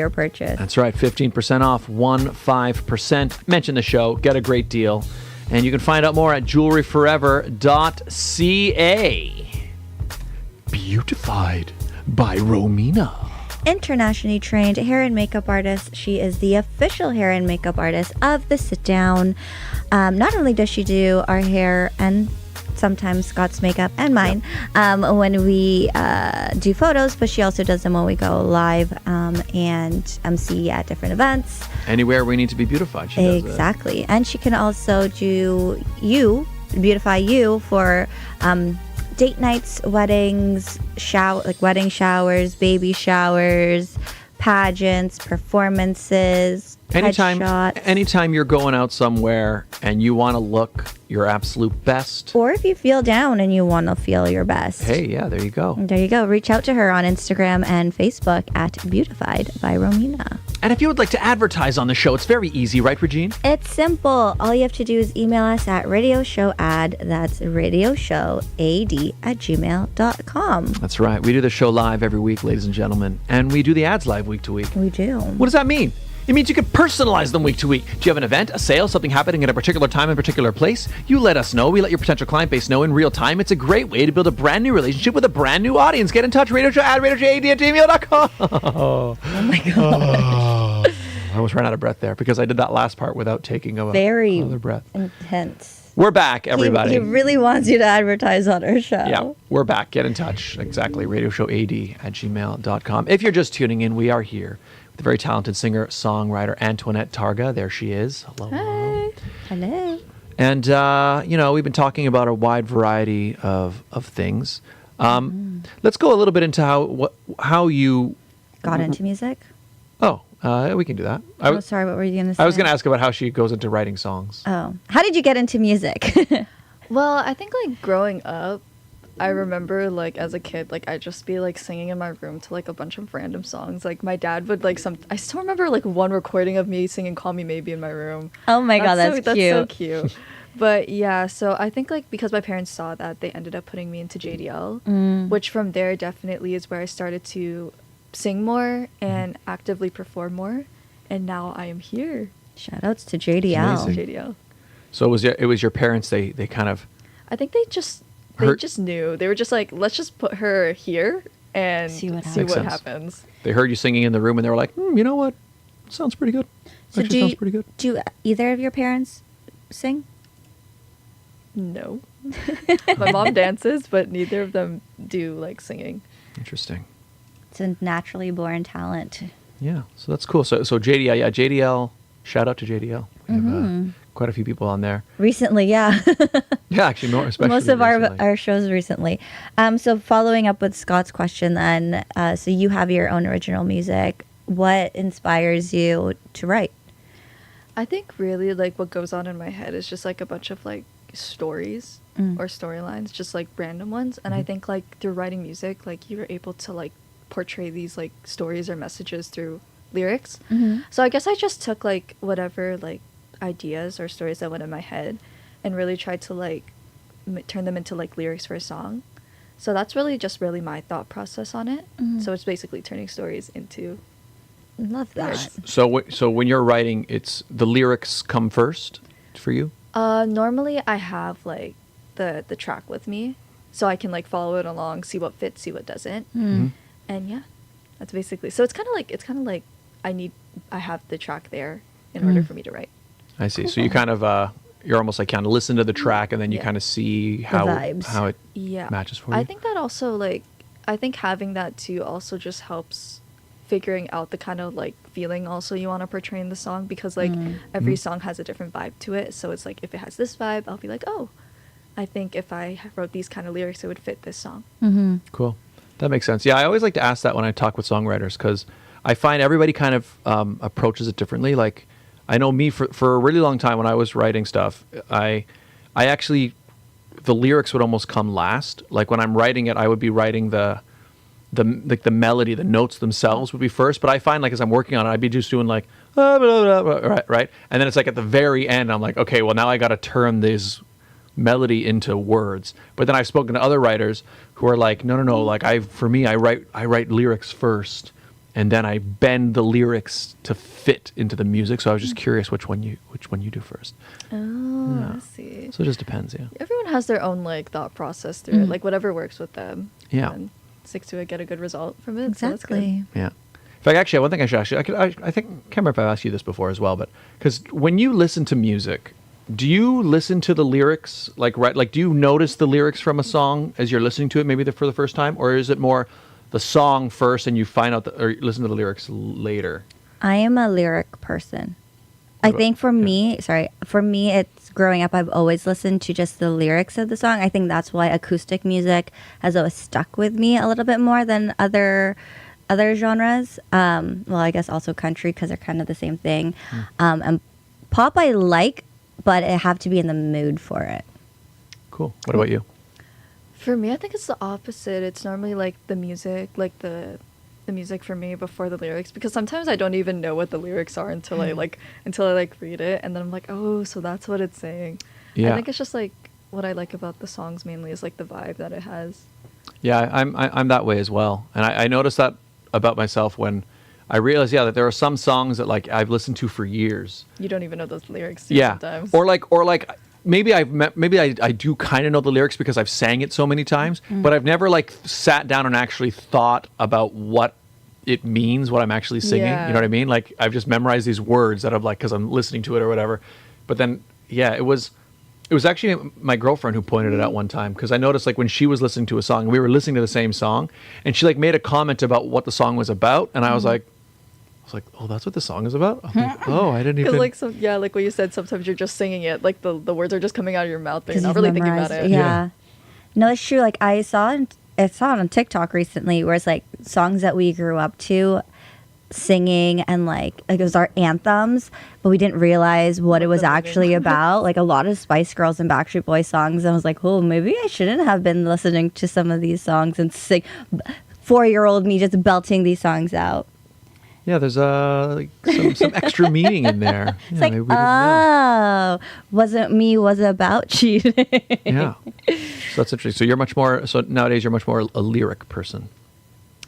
purchase.
That's right, 15% off, 15%. Mention the show, get a great deal. And you can find out more at jewelryforever.ca. Beautified by Romina.
Internationally trained hair and makeup artist. She is the official hair and makeup artist of the Sit Down. Not only does she do our hair and sometimes Scott's makeup and mine when we do photos, but she also does them when we go live and MC at different events.
Anywhere we need to be beautified, she does
Exactly. And she can also do beautify you for date nights, weddings, wedding showers, baby showers, pageants, performances, headshots.
Anytime you're going out somewhere and you want to look your absolute best.
Or if you feel down and you want to feel your best.
Hey, yeah, there you go.
There you go. Reach out to her on Instagram and Facebook at Beautified by Romina.
And if you would like to advertise on the show, it's very easy, right, Regine?
It's simple. All you have to do is email us at radioshowad, that's radioshowad@gmail.com.
That's right. We do the show live every week, ladies and gentlemen. And we do the ads live week to week.
We do.
What does that mean? It means you can personalize them week to week. Do you have an event, a sale, something happening at a particular time in a particular place? You let us know. We let your potential client base know in real time. It's a great way to build a brand new relationship with a brand new audience. Get in touch, radioshowad@gmail.com.
Oh my God.
I almost ran out of breath there because I did that last part without taking a
Very
another breath.
intense.
We're back, everybody.
He really wants you to advertise on our show.
Yeah, we're back. Get in touch. Exactly. radioshowad@gmail.com. If you're just tuning in, we are here with the very talented singer-songwriter Antoinette Targa. There she is. Hello.
Hi.
Hello.
And, we've been talking about a wide variety of things. Let's go a little bit into how you...
Got into music?
Oh, we can do that.
Sorry, what were you going to say?
I was going to ask about how she goes into writing songs.
Oh. How did you get into music?
Well, I think like growing up, I remember like as a kid, like I'd just be like singing in my room to like a bunch of random songs. Like my dad would like I still remember like one recording of me singing "Call Me Maybe" in my room.
Oh my God, that's cute.
That's so cute. But yeah, so I think like because my parents saw that, they ended up putting me into JDL, which from there definitely is where I started to sing more and actively perform more. And now I am here.
Shout outs to JDL.
JDL.
So it was your parents, they kind of...
I think they just knew. They were just like, let's just put her here and see what happens.
They heard you singing in the room and they were like, you know what? Sounds pretty good.
So
sounds pretty good.
Do either of your parents sing?
No. My mom dances, but neither of them do like singing.
Interesting.
It's a naturally born talent.
Yeah, so that's cool. So JDL, JDL, shout out to JDL. We have quite a few people on there.
Recently, yeah.
Yeah, actually more, especially
most of
recently.
our shows recently. So following up with Scott's question then, so you have your own original music. What inspires you to write?
I think really like what goes on in my head is just like a bunch of like stories or storylines, just like random ones. And I think like through writing music, like you're able to like portray these like stories or messages through lyrics. So I guess I just took like whatever like ideas or stories that went in my head and really tried to like turn them into like lyrics for a song. So that's really just really my thought process on it. So it's basically turning stories into...
Love that.
So when you're writing, it's the lyrics come first for you?
Normally I have like the track with me, so I can like follow it along, see what fits, see what doesn't. And yeah, that's basically, so it's kind of like I have the track there in order for me to write.
I see. Cool. So you kind of you're almost like kind of listen to the track and then you kind of see how it matches for you.
I think that also like, I think having that too also just helps figuring out the kind of like feeling also you want to portray in the song, because like every song has a different vibe to it. So it's like if it has this vibe, I'll be like, oh, I think if I wrote these kind of lyrics, it would fit this song.
Cool. That makes sense. Yeah, I always like to ask that when I talk with songwriters, because I find everybody kind of approaches it differently. Like, I know me for a really long time when I was writing stuff, I actually, the lyrics would almost come last. Like when I'm writing it, I would be writing the melody, the notes themselves would be first. But I find like as I'm working on it, I'd be just doing like, blah, blah, blah, right? And then it's like at the very end, I'm like, okay, well now I got to turn this melody into words. But then I've spoken to other writers who are like, no, like I write lyrics first, and then I bend the lyrics to fit into the music. So I was just curious which one you do first.
Oh,
Yeah.
I see.
So it just depends, yeah.
Everyone has their own like thought process through it, like whatever works with them.
Yeah.
And stick to it, get a good result from it.
Exactly.
So that's good.
Yeah. In fact, actually, one thing I should ask you, I think, can't remember if I've asked you this before as well, but because when you listen to music, do you listen to the lyrics, like do you notice the lyrics from a song as you're listening to it, maybe for the first time, or is it more the song first and you find out or listen to the lyrics later?
I am a lyric person. I think for me, it's growing up, I've always listened to just the lyrics of the song. I think that's why acoustic music has always stuck with me a little bit more than other genres. Well, I guess also country, because they're kind of the same thing. And pop I like, but I have to be in the mood for it.
Cool. What about you?
For me, I think it's the opposite. It's normally like the music, like the music for me before the lyrics, because sometimes I don't even know what the lyrics are until I read it, and then I'm like, oh, so that's what it's saying.
Yeah.
I think it's just like what I like about the songs mainly is like the vibe that it has.
Yeah, I'm that way as well, and I noticed that about myself when I realized, that there are some songs that like I've listened to for years.
You don't even know those lyrics. Sometimes.
Or like maybe I do kind of know the lyrics because I've sang it so many times, but I've never like sat down and actually thought about what it means, what I'm actually singing.
Yeah.
You know what I mean? Like I've just memorized these words that I'm like, because I'm listening to it or whatever. But then, it was actually my girlfriend who pointed it out one time, because I noticed like when she was listening to a song, we were listening to the same song, and she like made a comment about what the song was about, and I was like, I was like, oh, that's what the song is about? I'm like, oh, I didn't even...
Because like what you said, sometimes you're just singing it, like the words are just coming out of your mouth, but you're
'Cause
not
you've
really thinking about
memorized
it.
Yeah. No, it's true. Like I saw it on TikTok recently where it's like songs that we grew up to singing and like it was our anthems, but we didn't realize what it was actually about. Like a lot of Spice Girls and Backstreet Boys songs. And I was like, oh, maybe I shouldn't have been listening to some of these songs and sing 4-year-old me just belting these songs out.
Yeah, there's like some extra meaning in there.
It's like, oh, wasn't me, was about cheating.
Yeah. So that's interesting. So nowadays you're much more a lyric person.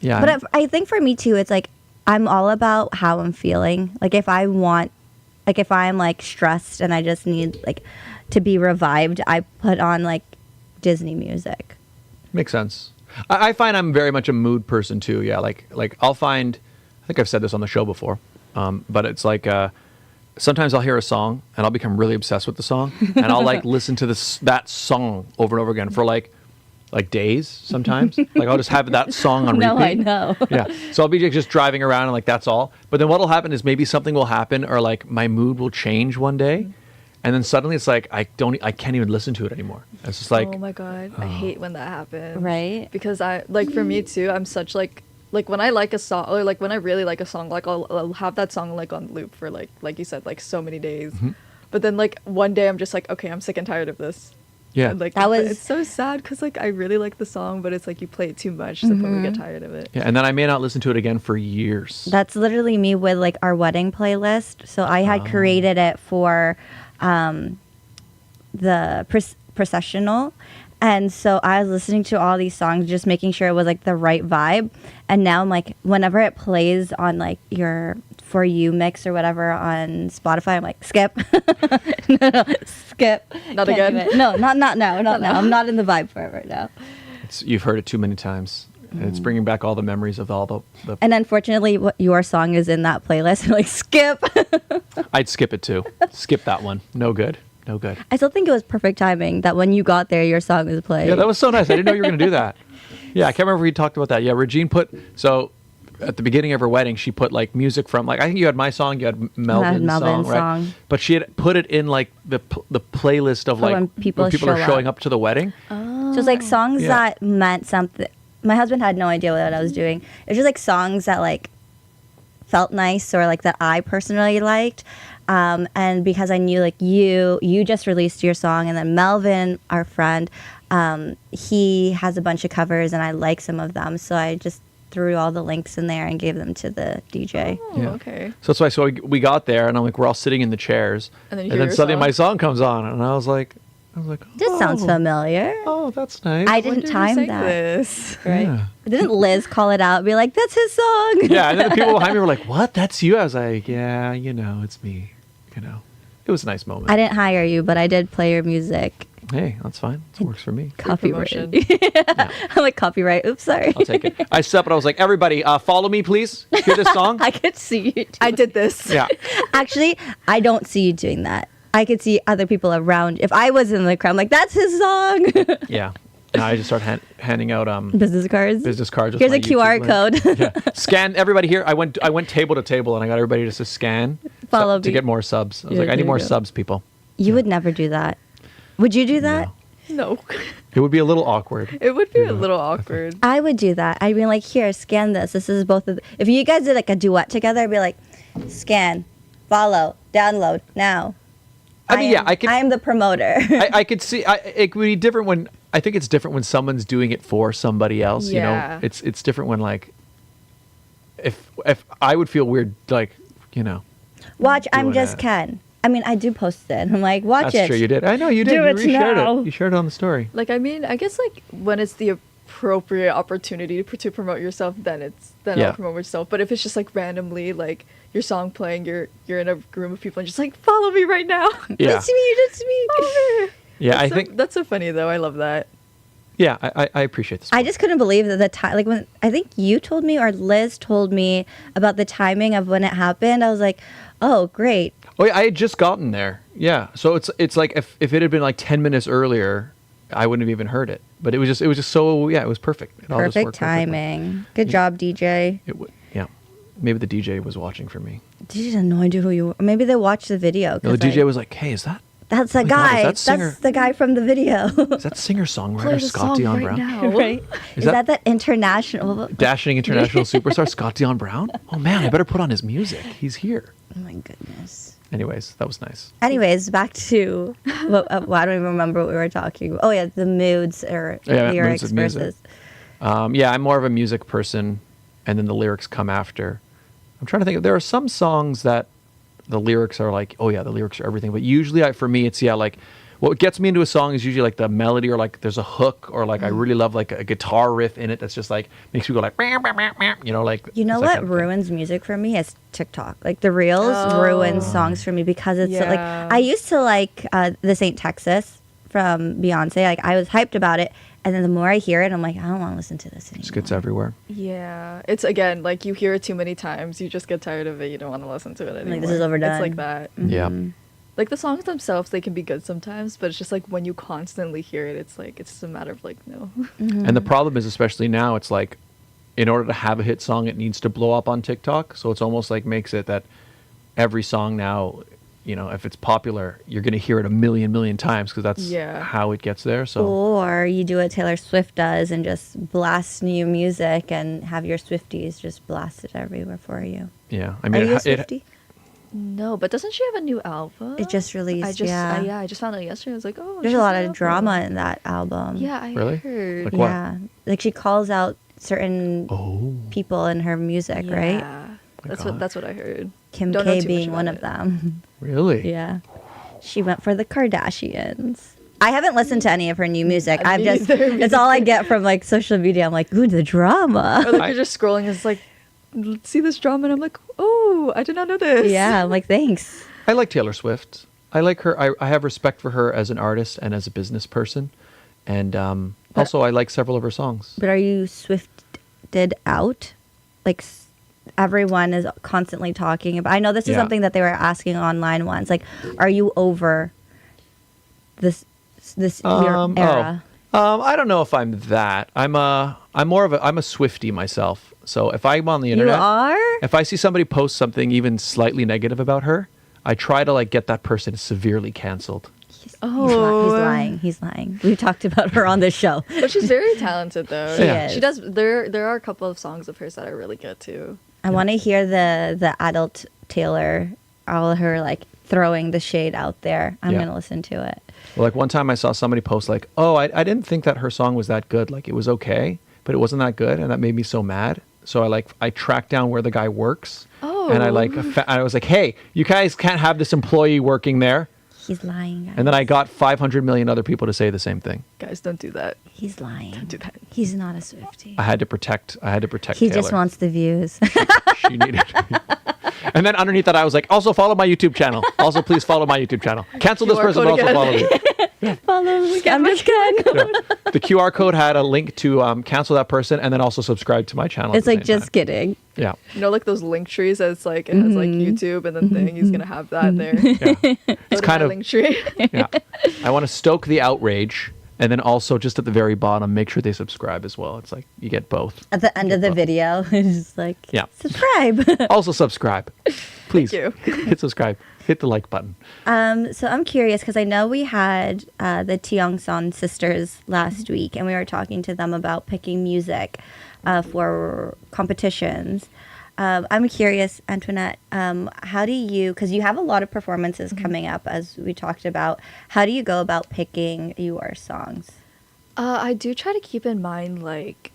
Yeah.
But I think for me too, it's like I'm all about how I'm feeling. Like if I'm like stressed and I just need like to be revived, I put on like Disney music.
Makes sense. I find I'm very much a mood person too. Yeah. Like I'll find, I think I've said this on the show before, but it's like sometimes I'll hear a song and I'll become really obsessed with the song and I'll like listen to that song over and over again for like days sometimes. Like I'll just have that song on repeat.
No, I know.
Yeah. So I'll be just driving around and like that's all. But then what'll happen is maybe something will happen or like my mood will change one day. And then suddenly it's like I can't even listen to it anymore. It's just like,
oh my God, I hate when that happens.
Right.
Because I like for me too, I'm such like when I like a song or like when I really like a song, like I'll have that song like on loop for like you said, like so many days. But then like one day I'm just like, okay, I'm sick and tired of this.
yeah.
And, like
That was-
it's so sad because like I really like the song, but it's like you play it too much to the point where you get tired of it.
Yeah. And then I may not listen to it again for years.
That's literally me with like our wedding playlist. So I had created it for the processional. And so I was listening to all these songs, just making sure it was like the right vibe. And now I'm like, whenever it plays on like your For You mix or whatever on Spotify, I'm like, skip. no, skip.
Not
Can't
again?
do it. No, not now. Not now. I'm not in the vibe for it right now.
You've heard it too many times. And it's bringing back all the memories of all the
And unfortunately, your song is in that playlist. I'm like, skip.
I'd skip it too. Skip that one. No good. No good.
I still think it was perfect timing that when you got there, your song was playing.
Yeah, that was so nice. I didn't know you were going to do that. Yeah, I can't remember if we talked about that. Yeah, Regine so at the beginning of her wedding, she put like music from like, I think you had my song, you had Melvin's song, right?
song.
But she had put it in like the playlist of like
when people
are
show
showing
up.
up to the wedding.
So it's like songs
Yeah.
that meant something. My husband had no idea what I was doing. It was just like songs that like felt nice or like that I personally liked. And because I knew like you just released your song, and then Melvin, our friend, he has a bunch of covers and I like some of them. So I just threw all the links in there and gave them to the DJ.
Oh,
Yeah.
okay.
So that's why. So we got there, and I'm like, we're all sitting in the chairs,
And then you
and
hear
then
your
suddenly
song?
my song comes on, and I was like,
This sounds familiar.
Oh, that's nice.
I
When
didn't
did you
time
sing
that.
this?
Right?
Yeah.
Didn't Liz call it out and be like, that's his song?
Yeah, and then the people behind me were like, "What? That's you?" I was like, "Yeah, it's me." It was a nice moment.
I didn't hire you, but I did play your music.
Hey, that's fine. It works for me.
Copyright.
promotion.
I'm like, copyright. Oops, sorry.
I'll take it. I stood up and I was like, "Everybody, follow me, please. Hear this song."
I could see you.
I did this.
Yeah.
Actually, I don't see you doing that. I could see other people around. If I was in the crowd, I'm like, that's his song.
Yeah. And I just started handing out
Business cards.
business cards. with
Here's
my
a QR
YouTube link.
code.
Yeah. Scan everybody here. I went table to table and I got everybody just to scan
Follow
to
me.
get more subs. I was
Yeah,
like, I
there
need more
you go.
subs, people.
You would never do that. Would you do that?
No.
No.
It would be a little awkward.
It would be a little awkward.
I would do that. I'd be like, here, scan this. This is both of. If you guys did like a duet together, I'd be like, scan, follow, download now.
I mean, yeah, I can.
I am the promoter.
I could see. It would be different when. I think it's different when someone's doing it for somebody else.
Yeah.
It's different when like. If I would feel weird, like
Watch, I'm
doing
just
that.
Ken. I mean, I do post it. I'm like, watch
That's
it.
true. You did. I know you did.
Do
You
it
reshared
now.
it. You shared it on the story.
Like, I mean, I guess like when it's the appropriate opportunity to promote yourself, then
Yeah.
I'll promote yourself. But if it's just like randomly, like your song playing, you're in a room of people and just like follow me right now.
Yeah.
That's me. That's me.
Yeah. I
So-
think.
that's so funny though. I love that.
Yeah. I appreciate this.
I just couldn't believe that the time, like when I think you told me or Liz told me about the timing of when it happened. I was like, oh, great.
Oh yeah, I had just gotten there. Yeah. So it's like if it had been like 10 minutes earlier, I wouldn't have even heard it. But it was just so it was perfect. It all just
Perfect
worked perfectly.
timing. Good job, DJ.
It would. Yeah. maybe the DJ was watching for me.
DJ had no idea who you were. Maybe they watched the video.
No, the DJ was like, "Hey, is that
that's the
oh my God,
guy.
is that singer-
That's the guy from the video.
is that singer
Play
songwriter
the
Scott
song
Dion
right
Brown?
now.
Right? Is
that-
that international?
Dashing international superstar Scott Dion Brown? Oh man, I better put on his music. He's here."
Oh my goodness.
Anyways, that was nice.
Anyways, back to I don't even remember what we were talking about. Oh yeah, the moods or lyrics
moods of music.
versus.
Yeah, I'm more of a music person, and then the lyrics come after. I'm trying to think. There are some songs that the lyrics are like, oh yeah, the lyrics are everything. But usually, for me, it's like what gets me into a song is usually like the melody or like there's a hook or like I really love like a guitar riff in it that's just like makes me go like, you know, like.
You know
it's that
what
kind of thing.
ruins music for me is TikTok. Like the reels ruin songs for me because it's like
Yeah.
I used to like This Ain't Texas from Beyonce. Like I was hyped about it, and then the more I hear it, I'm like, I don't want to listen to this anymore.
Just gets everywhere.
Yeah, it's again like you hear it too many times, you just get tired of it. You don't want to listen to it anymore.
Like, this is overdone.
It's like that.
Yeah.
Like the songs themselves, they can be good sometimes, but it's just like when you constantly hear it, it's like it's just a matter of like no.
And the problem is, especially now, it's like, in order to have a hit song, it needs to blow up on TikTok. So it's almost like makes it that every song now, you know, if it's popular, you're going to hear it a million times because that's
Yeah.
how it gets there. So
Or you do what Taylor Swift does and just blast new music and have your Swifties just blast it everywhere for you.
yeah, I
Are
mean,
you a
it,
Swiftie?
No, but doesn't she have a new album?
It just released,
I just
yeah.
I just found out yesterday. I was like, oh,
There's
she
a
has
lot
an
of
album.
drama in that album.
Yeah, I
Really?
heard.
Like what?
Yeah. Like she calls out certain
oh,
people in her music, right?
Yeah.
My
That's
God.
what I heard.
Kim
Don't know
K
too much
being one
about
of
it.
them.
really?
Yeah. She went for the Kardashians. I haven't listened to any of her new music.
Me
I've just
neither, me
it's all I get from like social media. I'm like, ooh, the drama.
Or like you're just scrolling, and it's like, let's see this drama, and I'm like, oh, I did not know this.
Yeah, I'm like, thanks.
I like Taylor Swift. I like her. I have respect for her as an artist and as a business person, and also I like several of her songs.
But are you Swifted out? Like everyone is constantly talking about. I know this is
Yeah.
something that they were asking online once. Like, are you over this your era?
I don't know if I'm that. I'm more of I'm a Swiftie myself. So if I'm on the internet,
You are?
if I see somebody post something even slightly negative about her, I try to like get that person severely canceled.
He's
Oh.
lying. He's lying. We talked about her on this show.
But she's very talented though.
She is.
She does. There are a couple of songs of hers that are really good too.
I want to hear the adult Taylor, all her like throwing the shade out there. I'm
Yeah.
gonna listen to it.
Well, like one time I saw somebody post like, "Oh, I didn't think that her song was that good. Like it was okay, but it wasn't that good," and that made me so mad. So I tracked down where the guy works.
Oh.
And I was like, "Hey, you guys can't have this employee working there."
He's lying. Guys.
And then I got 500 million other people to say the same thing.
Guys, don't do that.
He's lying.
Don't do that.
He's not a Swiftie.
I had to protect.
He
Taylor.
just wants the views.
She needed. And then underneath that, I was like, also follow my YouTube channel. Also, please follow my YouTube channel. Cancel this
QR
person, but
code
also follow me.
Follow me. I'm just kidding.
Yeah. The QR code had a link to cancel that person and then also subscribe to my channel. at
It's
the
like
same
just
time.
kidding.
Yeah.
You know, like those link trees that it's like it has like YouTube and then thing. He's gonna have that there.
Yeah. It's kind of
link tree.
yeah. I want to stoke the outrage. And then also just at the very bottom, make sure they subscribe as well. It's like you get both.
At the end of the video, it's just like,
Yeah.
subscribe.
Also subscribe. Please
you.
hit subscribe. Hit the like button.
So I'm curious because I know we had the Tiongson sisters last week, and we were talking to them about picking music for competitions. I'm curious, Antoinette, how do you, because you have a lot of performances coming up, as we talked about, how do you go about picking your songs?
I do try to keep in mind like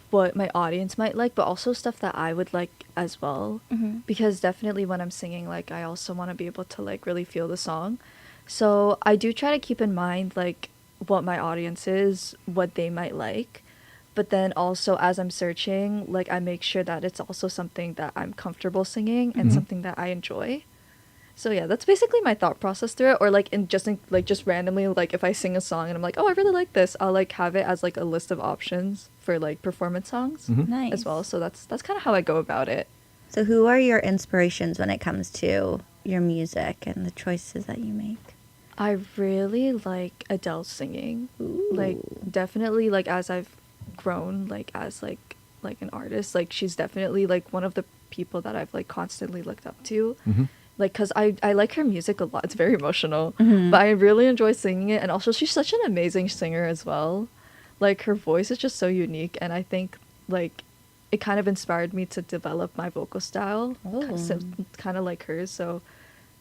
what my audience might like, but also stuff that I would like as well. Because definitely when I'm singing, like I also want to be able to like really feel the song. So I do try to keep in mind like what my audience is, what they might like. But then also as I'm searching, like I make sure that it's also something that I'm comfortable singing and something that I enjoy. So yeah, that's basically my thought process through it. Or like just randomly, like if I sing a song and I'm like, oh, I really like this, I'll like have it as like a list of options for like performance songs
Nice.
as well. So that's kind of how I go about it.
So who are your inspirations when it comes to your music and the choices that you make?
I really like Adele singing. Like definitely like as I've grown, like as like like an artist, like she's definitely like one of the people that I've like constantly looked up to. Like, because I like her music a lot. It's very emotional, but I really enjoy singing it. And also, she's such an amazing singer as well. Like, her voice is just so unique. And I think, like, it kind of inspired me to develop my vocal style, kind of like hers. So,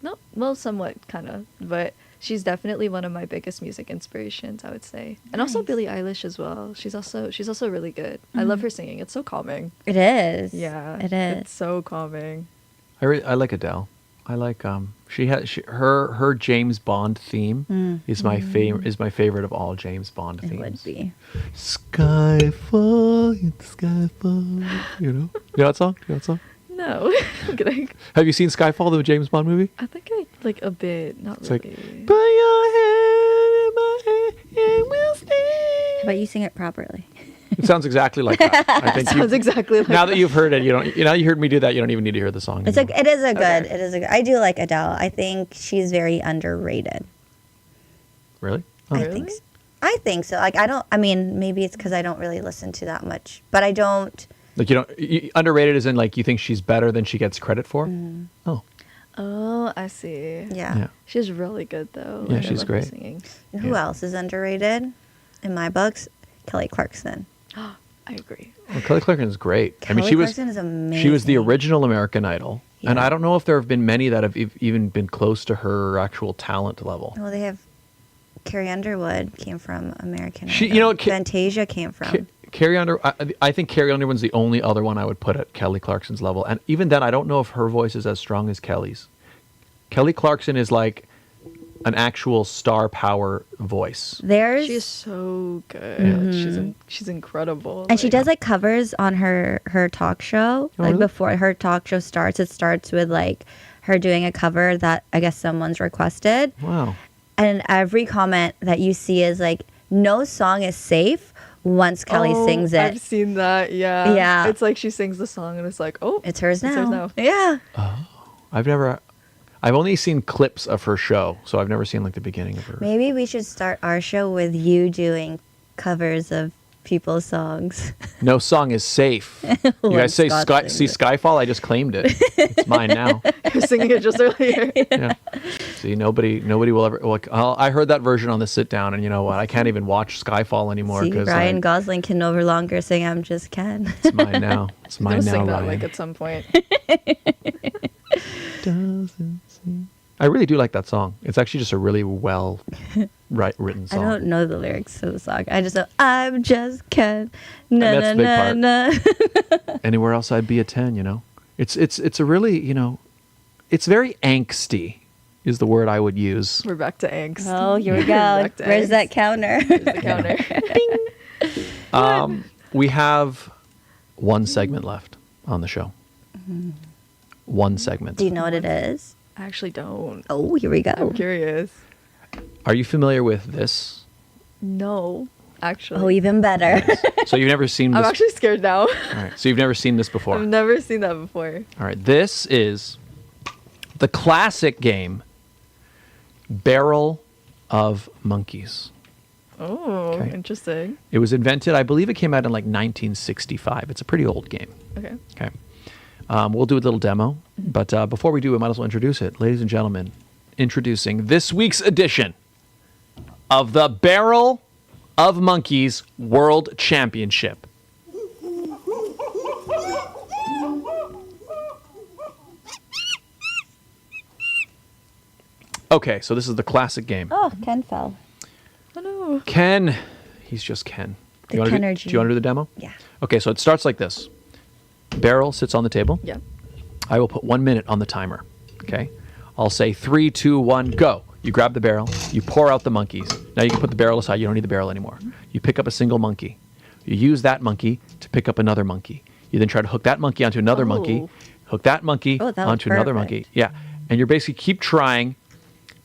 no, well, somewhat kind of. But she's definitely one of my biggest music inspirations, I would say. And also Billie Eilish as well. She's also really good. I love her singing. It's so calming.
It is.
Yeah.
It is.
It's so calming.
I like Adele. I like her James Bond theme is my favorite of all James Bond themes.
It would be.
Skyfall, it's Skyfall. You know that song?
No. I'm kidding.
Have you seen Skyfall, the James Bond movie?
I think I like a bit, not
It's
really.
like, put your head in my hand and we'll stay.
How about you sing it properly?
It sounds exactly like that. I think
Sounds exactly like
now that you've heard it, you heard me do that, you don't even need to hear the song.
It's
anymore.
it is a good. I do like Adele. I think she's very underrated.
Really?
I
Oh.
think. I think so. Like I mean, maybe it's because I don't really listen to that much, but I don't.
Like underrated as in like you think she's better than she gets credit for? Oh.
Oh, I see.
Yeah.
She's really good though.
Yeah,
Like, I
she's
love her
great.
singing.
And who else is underrated? In my books, Kelly Clarkson.
I agree.
Well, Kelly Clarkson is great.
Kelly Clarkson is amazing.
She was the original American Idol, and
Yeah.
I don't know if there have been many that have even been close to her actual talent level.
Well, they have. Carrie Underwood came from American
She-
Idol.
you know,
Fantasia came from.
Carrie I think Carrie Underwood's the only other one I would put at Kelly Clarkson's level, and even then, I don't know if her voice is as strong as Kelly's. Kelly Clarkson is like an actual star power voice.
There's
She's so good. She's incredible.
and she does like covers on her talk show. Like
really?
before her talk show starts, it starts with like her doing a cover that I guess someone's requested.
Wow.
And every comment that you see is like, no song is safe once Kelly sings it.
I've seen that. Yeah.
Yeah.
It's like she sings the song and it's like, oh,
It's hers now.
It's hers now.
Yeah.
I've only seen clips of her show, so I've never seen like the beginning of her.
Maybe we should start our show with you doing covers of people's songs.
No song is safe. You guys say
Scott sings it.
Skyfall? I just claimed it. It's mine now.
You're singing it just earlier.
Yeah. See, nobody will ever. Like, I heard that version on the sit down, and you know what? I can't even watch Skyfall anymore
See,
because
Ryan Gosling can no longer sing "I'm Just Ken."
it's mine now. It's
I'm
mine
gonna
now,
sing that
Ryan.
like at some point.
Doesn't seem- I really do like that song. It's actually just a really well written
I
song.
don't know the lyrics to the song. I just know "I'm Just Ken." Na na
that's the big
na
part.
na.
Anywhere else, I'd be a 10. You know, it's a really it's very angsty, is the word I would use.
We're back to angst.
Oh, here we go.
Back to
Where's
angst.
that counter?
Here's the counter.
We have one segment left on the show. One segment.
Do you know what it is?
I actually don't.
Oh, here we
I'm
go.
curious.
Are you familiar with this?
No, actually.
Oh, even better.
So you've never seen this.
I'm actually scared now.
All right. So you've never seen this before.
I've never seen that before.
All right. This is the classic game, Barrel of Monkeys.
Oh,
Okay.
interesting.
It was invented, I believe it came out in like 1965. It's a pretty old game.
Okay.
Okay. We'll do a little demo, but before we do, we might as well introduce it. Ladies and gentlemen, introducing this week's edition of the Barrel of Monkeys World Championship. Okay, so this is the classic game.
Oh, Ken fell.
Oh no.
Ken, he's just Ken.
The
Do you want
Kenergy.
to do the demo?
Yeah.
Okay, so it starts like this. Barrel sits on the table.
Yeah.
I will put 1 minute on the timer. Okay. I'll say 3, 2, 1, go. You grab the barrel. You pour out the monkeys. Now you can put the barrel aside. You don't need the barrel anymore. You pick up a single monkey. You use that monkey to pick up another monkey. You then try to hook that monkey onto another monkey.
Oh.
Hook that monkey
Oh, that was
onto another
perfect.
monkey. Yeah. And you're basically keep trying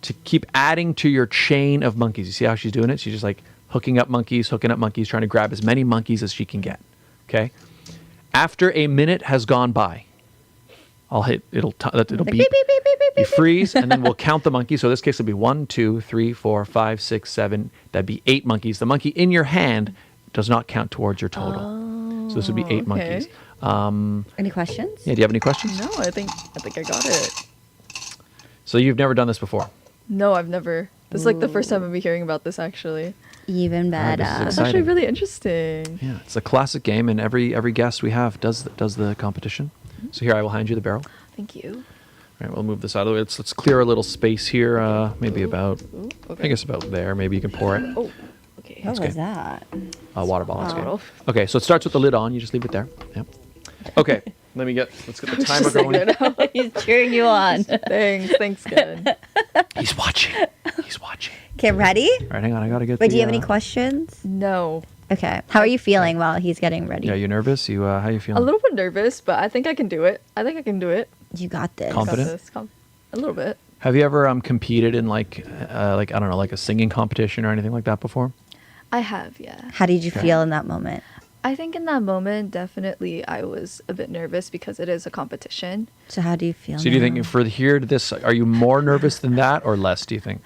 to keep adding to your chain of monkeys. You see how she's doing it? She's just like hooking up monkeys, trying to grab as many monkeys as she can get. Okay. After a minute has gone by, I'll hit, it'll beep.
Beep, beep, beep, beep, beep,
You
beep.
freeze, and then we'll count the monkeys. So this case will be 1, 2, 3, 4, 5, 6, 7. That'd be 8 monkeys. The monkey in your hand does not count towards your total. So this would be 8 monkeys.
Any questions?
Yeah, do you have any questions?
No, I think I got it.
So you've never done this before?
No, I've never. This is like the first time I've been hearing about this actually.
Even
Alright, this is
better.
It's actually
exciting.
really interesting.
Yeah, it's a classic game, and every guest we have does the competition. So here, I will hand you the barrel.
Thank you.
All right, we'll move this out of the way. Let's clear a little space here, maybe about,
Ooh,
I
okay.
guess about there. Maybe you can pour it.
Oh, okay.
What
okay.
was that?
A water bottle. That's
Bottle.
good. Okay, so it starts with the lid on. You just leave it there. Yep. Okay, let's get the timer going.
He's cheering you on.
Thanks, Ken.
He's watching. He's watching.
Okay, ready?
All right, hang on. I gotta get.
Wait,
the,
do you have any questions?
No.
Okay. How are you feeling while he's getting ready?
Yeah, you nervous? How you
A
feeling?
little bit nervous, but I think I can do it.
You got this.
Confident?
Got this. A little bit.
Have you ever competed in like I don't know, like a singing competition or anything like that before?
I have, yeah.
How did you feel in that moment?
I think in that moment, definitely I was a bit nervous because it is a competition.
So how do you feel
So do you
now?
think for here to this, are you more nervous than that or less? Do you think?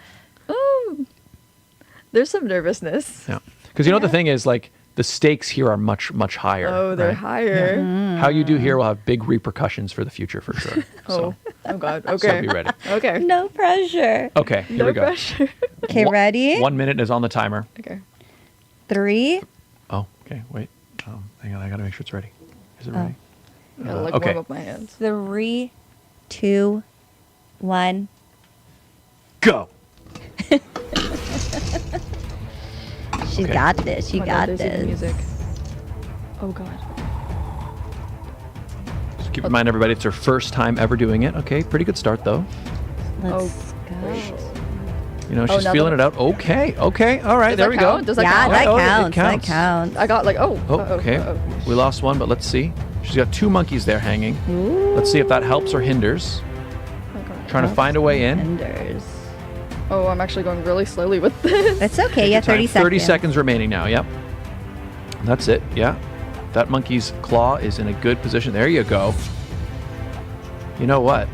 There's some nervousness.
Yeah, because you know the thing is like the stakes here are much higher.
Oh, they're
right?
higher.
How you do here will have big repercussions for the future for sure.
Oh, oh God.
So
Okay.
be ready.
Okay.
No pressure.
Okay, here
No
we go.
pressure.
Okay, ready?
1 minute is on the timer.
Okay.
3.
Oh, okay, wait. Hang on, I gotta make sure it's ready. Is it
Oh.
ready?
I gotta like
okay.
warm up my hands.
3, 2, 1.
Go.
She
Okay.
got this. She
Oh my
got
God, there's even
this.
music. Oh God.
So keep in mind, everybody, it's her first time ever doing it. Okay, pretty good start though.
Let's go.
You know, she's
now
feeling
the-
it out. Okay, okay, all right,
Does
there
that
we
count?
go.
Does that
Yeah,
count?
that
Oh, it
counts. That
counts.
counts.
I got like
Oh, okay.
uh-oh.
We lost one, but let's see. She's got 2 monkeys there hanging. Let's see if that helps or hinders.
Okay.
Trying to find a way in.
Enders.
Oh, I'm actually going really slowly with this.
It's okay. Yeah,
Your time.
30 seconds.
30 seconds remaining now. Yep. That's it. Yeah. That monkey's claw is in a good position. There you go. You know what?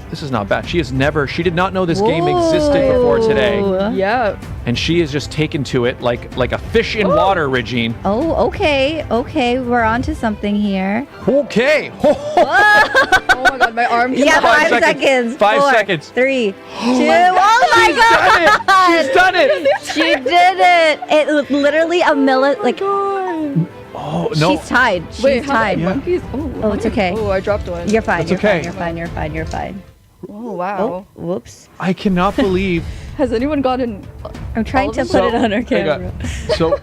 This is not bad. She did not know this game existed before today.
Yeah.
And she is just taken to it like a fish in water, Regine.
Oh, okay. Okay, we're on to something here.
Okay.
Oh my God, my arm.
Yeah,
5
5
seconds.
seconds.
5
4,
seconds.
3, 2. Oh my God!
She's done it.
She did it. It was literally a milli. Like,
Oh, no.
she's tied. She's
Wait, how
tied.
many monkeys?
Oh, it's okay.
Oh, I dropped one.
You're fine.
That's
You're
okay.
fine. You're fine. You're fine. You're fine.
Oh wow.
Oh, whoops.
I cannot believe.
Has anyone gotten?
I'm trying
All
to
of
put
them?
it on her
Hang on.
camera.
So,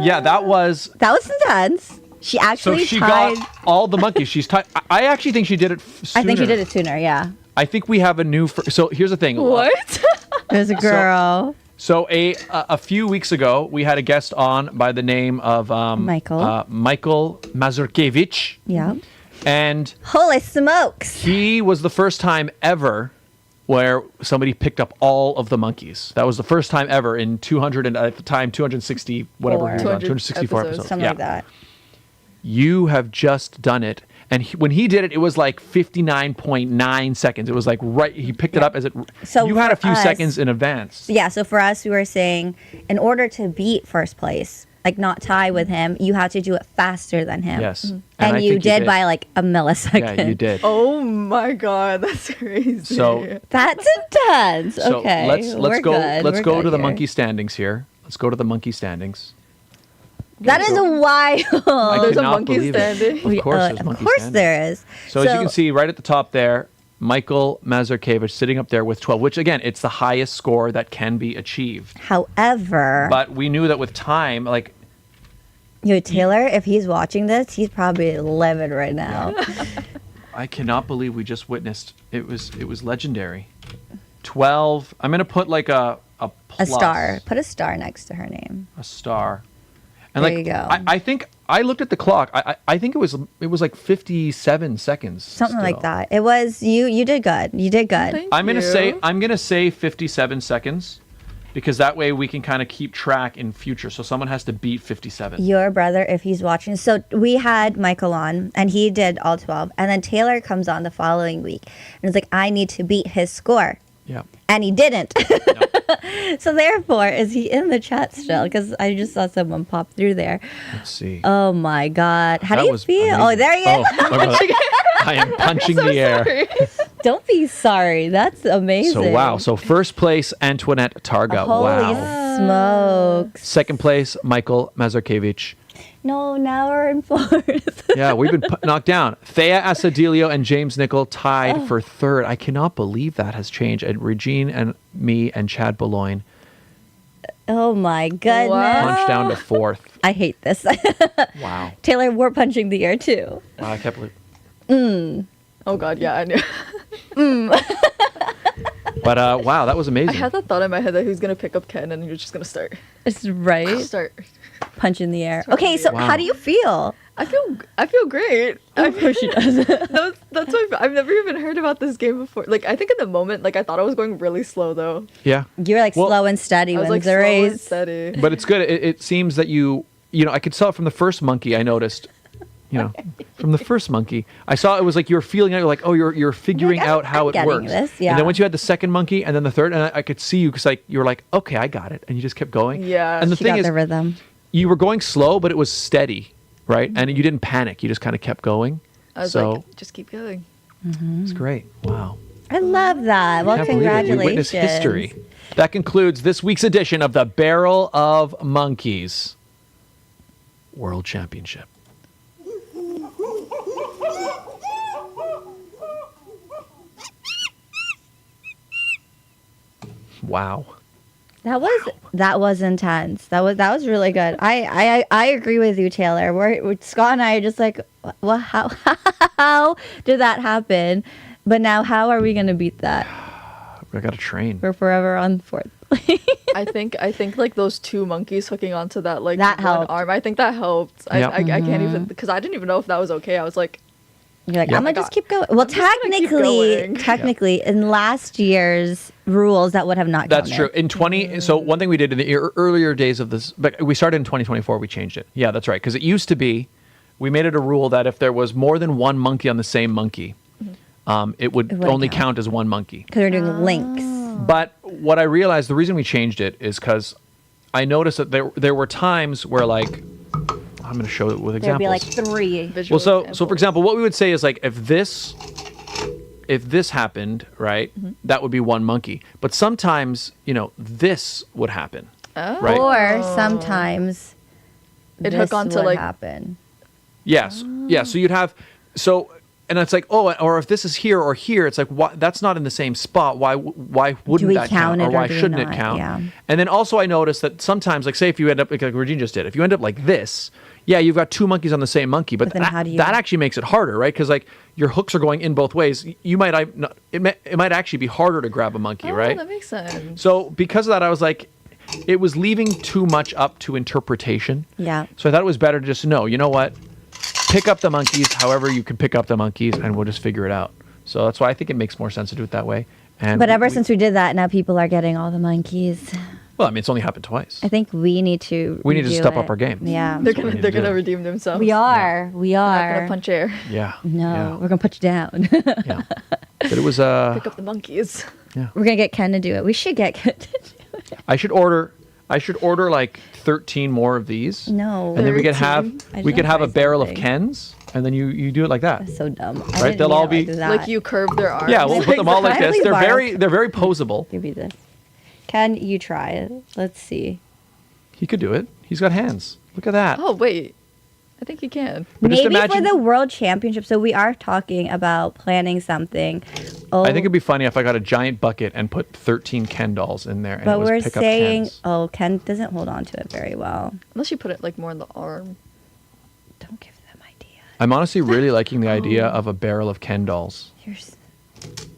yeah, that was.
That was intense. She
So
actually
she
tied.
got all the monkeys. She's tied. I actually think she did it sooner.
I think she did it sooner. Yeah.
I think we have a new. So here's the thing.
What?
There's a girl.
So a few weeks ago, we had a guest on by the name of
Michael.
Michael Mazurkiewicz,
Yeah.
and
Holy smokes.
he was the first time ever where somebody picked up all of the monkeys. That was the first time ever in 200 and at the time 260 whatever he was on, 264 episodes.
Something
yeah.
like that.
You have just done it. And when he did it, it was like 59.9 seconds. It was like right. He picked it up as it.
So
you had a
for
few
us-
seconds in advance.
Yeah, so for us, we were saying in order to beat first place, like not tie with him, you have to do it faster than him.
Yes.
And
I
you
think
did by like a millisecond.
Yeah, you did.
Oh my God, that's crazy.
So
That's intense.
So
Okay.
let's
we're
go.
good.
Let's
We're
go
good
to the
here.
monkey standings here. Let's go to the monkey standings.
That is wild.
I
there's a
cannot
monkey
believe it.
standing.
Of course, there's
of
monkey
course
standings.
there is.
So as you can see, right at the top there, Michael Mazurkiewicz sitting up there with 12, which again, it's the highest score that can be achieved.
However,
But we knew that with time, like
Taylor, if he's watching this, he's probably livid right now.
I cannot believe we just witnessed. It was legendary. 12. I'm gonna put like a
A
plus,
star. Put a star next to her name.
a star. And
There
like
you go.
I think I looked at the clock. I think it was like 57 seconds.
Something like
still.
that. It was you did good. You did good.
Thank
I'm gonna
you.
say 57 seconds, because that way we can kind of keep track in future. So someone has to beat 57.
Your brother, if he's watching. So we had Michael on, and he did all 12. And then Taylor comes on the following week, and it's like, I need to beat his score.
Yeah.
And he didn't. So therefore, is he in the chat still? Because I just saw someone pop through there.
Let's see.
Oh my God. How
That
do you
was
feel?
amazing.
Oh, there he is.
Oh, my God. I am punching the air.
Don't be sorry. That's amazing.
So wow. So first place, Antoinette Targa.
Holy
Wow.
smokes.
Second place, Michael Mazurkiewicz.
No, now we're in fourth.
Yeah, we've been knocked down. Thea Asadilio and James Nickel tied for third. I cannot believe that has changed. And Regine and me and Chad Boulogne
Oh my goodness.
punched down to fourth.
I hate this.
Wow.
Taylor, we're punching the air too.
Wow, I can't believe.
Oh God, yeah, I knew.
But wow, that was amazing.
I had that thought in my head that he was gonna pick up Ken and you're just gonna start.
It's right.
Start.
Punch in the air.
Punch in
Okay,
the
so
air.
how
Wow.
do you feel?
I feel great.
Of course she does.
That's why I've never even heard about this game before. Like I think in the moment, like I thought I was going really slow though.
Yeah.
You're like
Well,
slow and steady
I was
wins
like
the
slow and
race.
steady.
But it's good. It seems that you know, I could tell it from the first monkey. I noticed, you know, from the first monkey, I saw it was like you were feeling it. Like, oh, you're figuring
Like,
out how
I'm
it
getting
works.
this,
And
yeah.
then once you had the second monkey, and then the third, and I could see you because like you were like, okay, I got it, and you just kept going.
Yeah.
And the
She
thing
got
is,
the rhythm.
you were going slow, but it was steady, right? And you didn't panic. You just kind of kept going.
I was
so
like, just keep going.
it's great. Wow.
I love that. Well,
Can't believe it.
congratulations.
We witnessed history. That concludes this week's edition of the Barrel of Monkeys World Championship. Wow.
That was intense. That was really good. I agree with you, Taylor. Scott and I are just like, well, how did that happen? But now, how are we going to beat that?
I got to train.
We're forever on fourth.
I think like those two monkeys hooking onto that like
That
one
helped.
arm. I think that helped.
Yep.
I can't even because I didn't even know if that was okay. I was like,
You're like,
Yeah.
I'm gonna
Oh my
just
God.
keep going. Well,
I'm just gonna keep going.
technically, in last year's rules, that would have not.
That's
counted.
true. In 20, so one thing we did in the earlier days of this, but we started in 2024, we changed it. Yeah, that's right. Because it used to be, we made it a rule that if there was more than one monkey on the same monkey, it would
wouldn't
only
count.
count as one monkey.
Because we're doing links.
But what I realized, the reason we changed it is because I noticed that there were times where, like, I'm going to show it with
There'd
examples.
be like three.
visual
Well, so for
examples.
example, what we would say is like if this happened, right, that would be one monkey. But sometimes, you know, this would happen, right?
Or sometimes
It'd
this
hook onto,
would
like-
happen.
Yes, yeah. So you'd have and it's like, oh, or if this is here or here, it's like, why, that's not in the same spot. Why wouldn't
we
that
count
count,
it
or
or
why
do we
shouldn't it
not?
count?
Yeah.
And then also, I noticed that sometimes, like, say if you end up like Regine just did, if you end up like this, yeah, you've got two monkeys on the same monkey, but
But then how do you-
that actually makes it harder, right? Because like your hooks are going in both ways. You might it might actually be harder to grab a monkey,
Oh,
right?
that makes sense.
So because of that, I was like, it was leaving too much up to interpretation.
Yeah.
So I thought it was better to just know, you know what? Pick up the monkeys however you can pick up the monkeys, and we'll just figure it out. So that's why I think it makes more sense to do it that way. And
But ever since we did that, now people are getting all the monkeys.
well, I mean, it's only happened twice.
I think we need to.
We need to
redo
step
it.
up our game.
Yeah.
They're
what we
gonna
need
they're
to
gonna
do.
redeem themselves.
We are. We
They're not
are.
gonna punch air.
Yeah.
No,
Yeah.
we're gonna put you down.
Yeah. But it was
Pick up the monkeys.
We're gonna get Ken to do it. We should get Ken to do it.
I should order like 13 more of these.
No.
And then we could
13?
have a barrel of
something.
Kens, and then you do it like that.
That's so dumb.
Right, they'll all be-
Like you curve their arms.
Yeah, we'll put them all like this.
Exactly.
They're very posable.
Give me this. Ken, you try it. Let's see.
He could do it. He's got hands. Look at that.
Oh wait, I think you can.
But just
Maybe
imagine-
for the world championship. So we are talking about planning something. Oh,
I think it'd be funny if I got a giant bucket and put 13 Ken dolls in there. And
but
it was
we're
pick up
saying,
Kens.
oh, Ken doesn't hold on to it very well.
Unless you put it like more in the arm.
Don't give them ideas.
I'm honestly really liking the idea of a barrel of Ken dolls.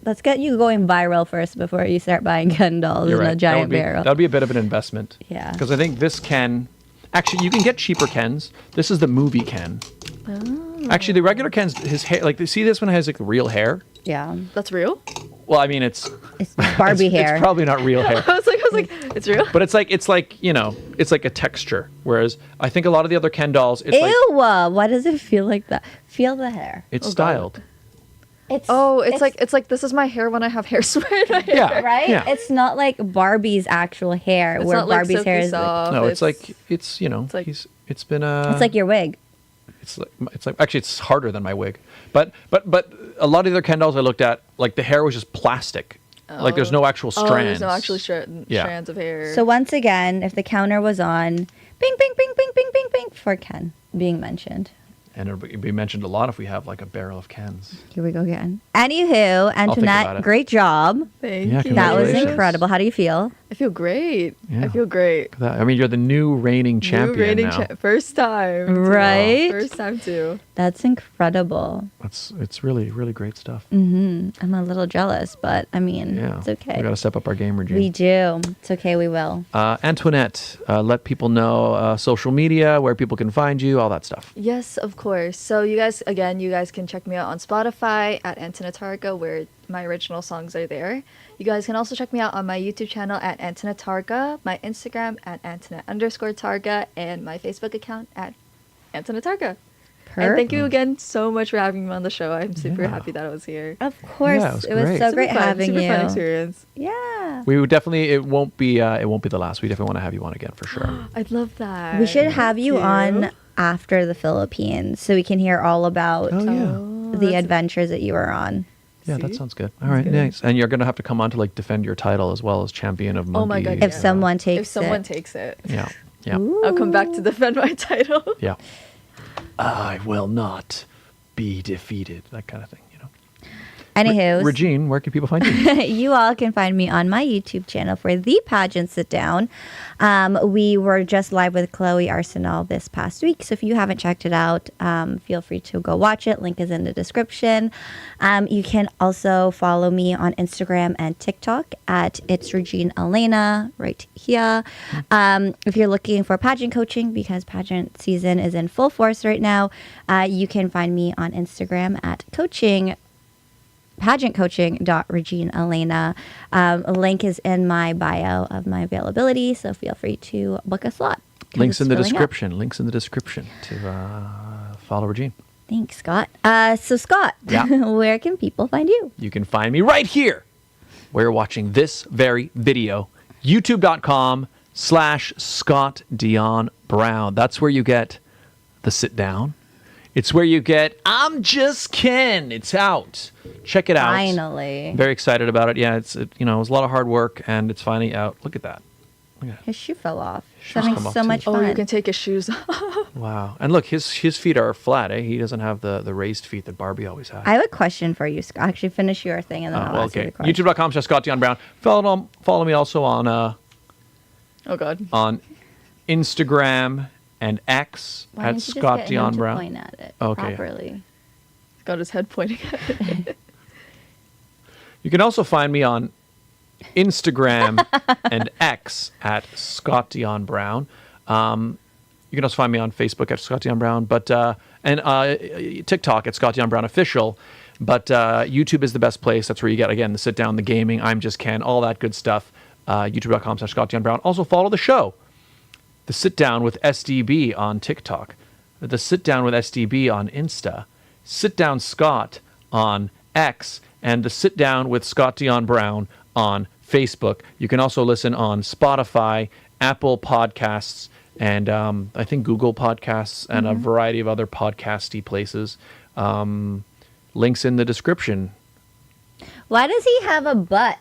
Let's get you going viral first before you start buying Ken dolls
You're
in
right.
a giant barrel.
That would be a bit of an investment.
Yeah.
Because I think this Ken, actually, you can get cheaper Kens. This is the movie Ken.
Oh.
Actually, the regular Ken's his hair. Like, see this one has like real hair.
Yeah.
That's real.
Well, I mean, it's
It's Barbie hair.
It's probably not real hair.
I was like, it's real.
But it's like you know, it's like a texture. Whereas I think a lot of the other Ken dolls, it's
Ew!
like
Why does it feel like that? Feel the hair.
it's
Oh, God.
styled.
It's like this is my hair when I have hairspray in my hair.
Yeah.
Right?
Yeah.
It's not like Barbie's actual hair,
It's
where
not like
Barbie's hair
silky
is like,
soft.
No, it's like it's
like-
it's been a.
it's like your wig.
It's like actually it's harder than my wig, but a lot of the other Ken dolls I looked at, like the hair was just plastic, like there's no actual strands.
Oh, there's no actual strands of hair.
So once again, if the counter was on, bing, bing, bing, bing, bing, bing, bing, for Ken being mentioned.
And it'll be mentioned a lot if we have like a barrel of Kens.
Here we go again. Anywho,
about
Antoinette,
it.
great job.
Thank
Yeah,
you.
That was
Congratulations.
incredible. How do you feel?
I feel great.
Yeah.
I feel great.
I mean, you're the new reigning champion
New reigning
now.
first time. too.
Right?
First time too.
That's incredible.
It's really great stuff.
I'm a little jealous, but I mean,
Yeah,
it's okay.
We got to step up our game, Regine.
We do. It's okay. We will.
Antoinette, let people know social media, where people can find you, all that stuff.
Yes, of course. So you guys can check me out on Spotify at Antoinette Targa, where my original songs are there. You guys can also check me out on my YouTube channel at Antoinette Targa, my Instagram at Antoinette_Targa, and my Facebook account at Antoinette Targa. And thank you again so much for having me on the show. I'm super happy that I was here.
Of course.
Yeah, it was
it was
great.
so
Super
great
fun,
having
super
you.
fun experience.
Yeah.
We would definitely. It won't be the last. We definitely want to have you on again for sure.
I'd love that.
We should have
Thank
you on after the Philippines so we can hear all about
Oh yeah.
the adventures that you were on.
Yeah, that
See?
sounds good. All right,
good.
nice. And you're gonna have to come on to like defend your title as well as champion of monkey.
Oh my God,
If
Yeah.
someone takes
If someone
it.
takes it,
Yeah. Yeah.
I'll come back to defend my title.
Yeah. I will not be defeated. That kind of thing, you know.
Anywho,
Regine, where can people find you?
you all can find me on my YouTube channel for The Pageant Sit Down. We were just live with Chloe Arsenal this past week, so if you haven't checked it out, feel free to go watch it. Link is in the description. You can also follow me on Instagram and TikTok at It's Regine Alaina right here. If you're looking for pageant coaching, because pageant season is in full force right now, you can find me on Instagram at pageantcoaching.reginealaina. A link is in my bio of my availability, so feel free to book a slot. 'cause
Links
it's
in the
filling up.
description. Links in the description to follow Regine.
Thanks, Scott. So Scott,
Yeah.
where can people find you?
You can find me right here where you're watching this very video. YouTube.com/Scott Dion Brown. That's where you get the sit down. It's where you get I'm Just Ken. It's out. Check it out.
Finally.
Very excited about it. Yeah, it was a lot of hard work and it's finally out. Look at that. Look at that.
His shoe fell off.
Shoes
Having
come off
so
too.
much fun.
Oh, you can take his shoes off.
Wow. And look, his feet are flat, eh? He doesn't have the raised feet that Barbie always had.
I have a question for you, Scott. Actually, finish your thing and then I'll ask you the question.
YouTube.com/Scott Dion Brown. Follow me also on
Oh God.
Instagram and X
Why
at
didn't you just
Scott
get him
Dion
to
Brown.
point at it
Okay.
properly?
Got his head pointing at it.
You can also find me on Instagram and X at Scott Dion Brown. You can also find me on Facebook at Scott Dion Brown, and TikTok at Scott Dion Brown Official. But YouTube is the best place. That's where you get, again, the sit down, the gaming, I'm Just Ken, all that good stuff. YouTube.com/Scott Dion Brown. Also follow the show, The Sit Down with SDB on TikTok, The Sit Down with SDB on Insta, Sit Down Scott on X, and The Sit Down with Scott Dion Brown on Facebook. You can also listen on Spotify, Apple Podcasts, and I think Google Podcasts, and a variety of other podcasty places. Links in the description.
Why does he have a butt?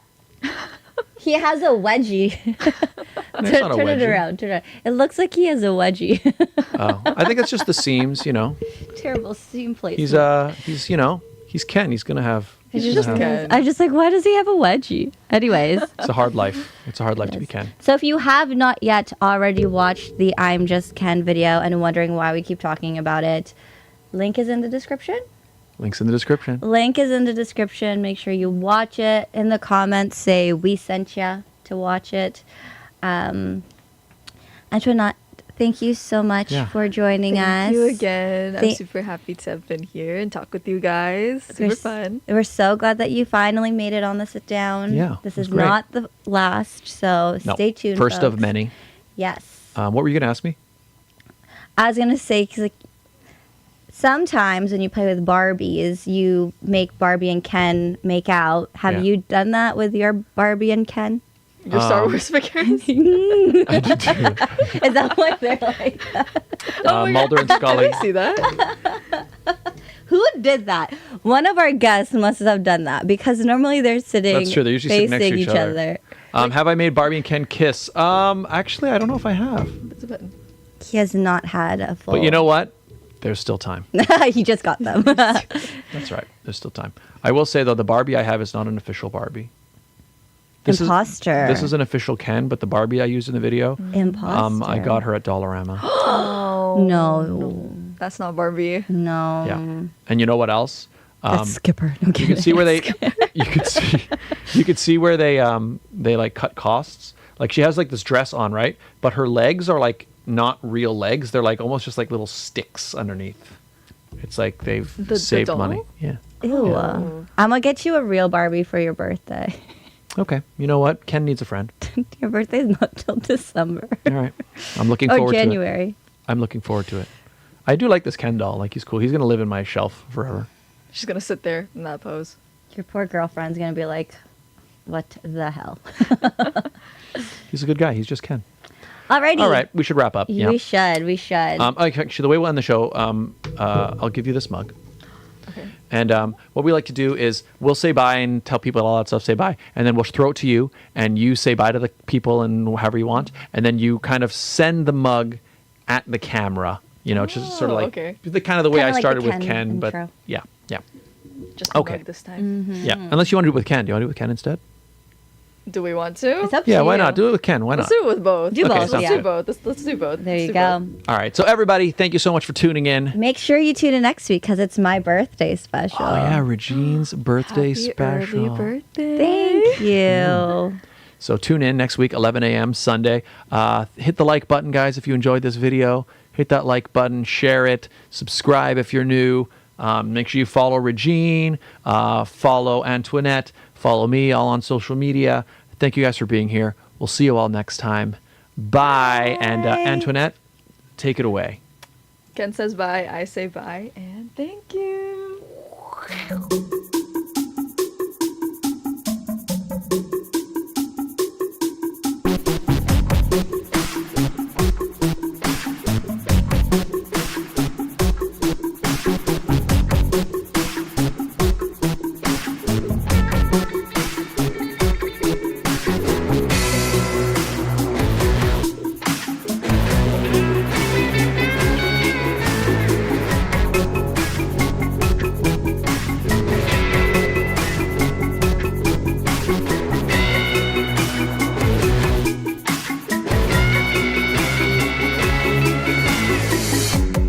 He has a wedgie.
It's not a
Turn it
wedgie.
around. Turn it around. It looks like he has a wedgie.
Oh, I think it's just the seams,
Terrible seam placement.
He's Ken. He's gonna have.
He's
gonna
just
have-
Ken.
I'm just like, why does he have a wedgie? Anyways.
It's a hard life. It's a hard life to be Ken.
So if you have not yet already watched the I'm Just Ken video and wondering why we keep talking about it, link is in the description.
Links in the description.
Link is in the description. Make sure you watch it. In the comments, say we sent you to watch it. Antoinette, thank you so much
Yeah.
for joining us.
Thank you again. I'm
Thank-
super happy to have been here and talk with you guys.
We're
Super
s-
fun.
We're so glad that you finally made it on the sit down.
Yeah,
This
it was
is
great.
not the last, so
No,
stay tuned.
First of
folks.
many.
Yes.
What were you gonna ask me?
I was gonna say, 'cause, like, sometimes when you play with Barbies, you make Barbie and Ken make out. Have
Yeah.
you done that with your Barbie and Ken?
Your Star Wars figures?
I did too.
Is that why they're like that?
Mulder and Scully.
See that?
Who did that? One of our guests must have done that because normally they're sitting
That's true. They usually sit
facing
next to
each
each other. Have I made Barbie and Ken kiss? Actually, I don't know if I have.
That's a button.
He has not had a full.
But you know what? There's still time.
he just got them.
That's right. There's still time. I will say, though, the Barbie I have is not an official Barbie.
Imposter.
This is an official Ken, but the Barbie I used in the video,
Imposter.
I got her at Dollarama.
Oh.
No.
That's not Barbie.
No.
Yeah. And you know what else?
That's Skipper. No
You
kidding.
could see where they you could see where they like cut costs. Like she has like this dress on, right? But her legs are like not real legs. They're like almost just like little sticks underneath. It's like they've
The
saved
doll?
money. Yeah.
Ew.
Oh.
I'm gonna get you a real Barbie for your birthday.
Okay. You know what? Ken needs a friend.
Your birthday's not till December.
All right. I'm looking
Or
forward to it.
January.
I'm looking forward to it. I do like this Ken doll. Like he's cool. He's gonna live in my shelf forever.
She's gonna sit there in that pose.
Your poor girlfriend's gonna be like, "What the hell?"
He's a good guy. He's just Ken.
Alrighty.
All right. We should wrap up. Yeah.
We should. We should.
Okay, actually, the way we'll end the show, I'll give you this mug.
Okay.
And what we like to do is we'll say bye and tell people all that stuff, say bye. And then we'll throw it to you, and you say bye to the people and however you want. And then you kind of send the mug at the camera. You know, just sort of like
okay.
the kind of the way
Kinda
I
like
started
the
with
Ken
Ken. But
intro.
yeah.
Just
Okay.
mug this time.
Yeah. Unless you want to do it with Ken. Do you want to do it with Ken instead?
Do we want to?
It's up to
Yeah,
you.
why not? Do it with Ken. Why not?
Let's do it with both.
Do
Okay,
both.
sounds
Let's
Yeah.
do both. Let's do both.
There
Let's
you
do
go.
both.
All right. So everybody, thank you so much for tuning in.
Make sure you tune in next week because it's my birthday special.
Oh yeah, Regine's birthday
Happy
special.
early birthday.
Thank you.
So tune in next week, 11 a.m. Sunday. Hit the like button, guys, if you enjoyed this video. Hit that like button, share it, subscribe if you're new. Make sure you follow Regine, follow Antoinette, follow me, all on social media. Thank you guys for being here. We'll see you all next time. Bye. And Antoinette, take it away.
Ken says bye. I say bye. And thank you.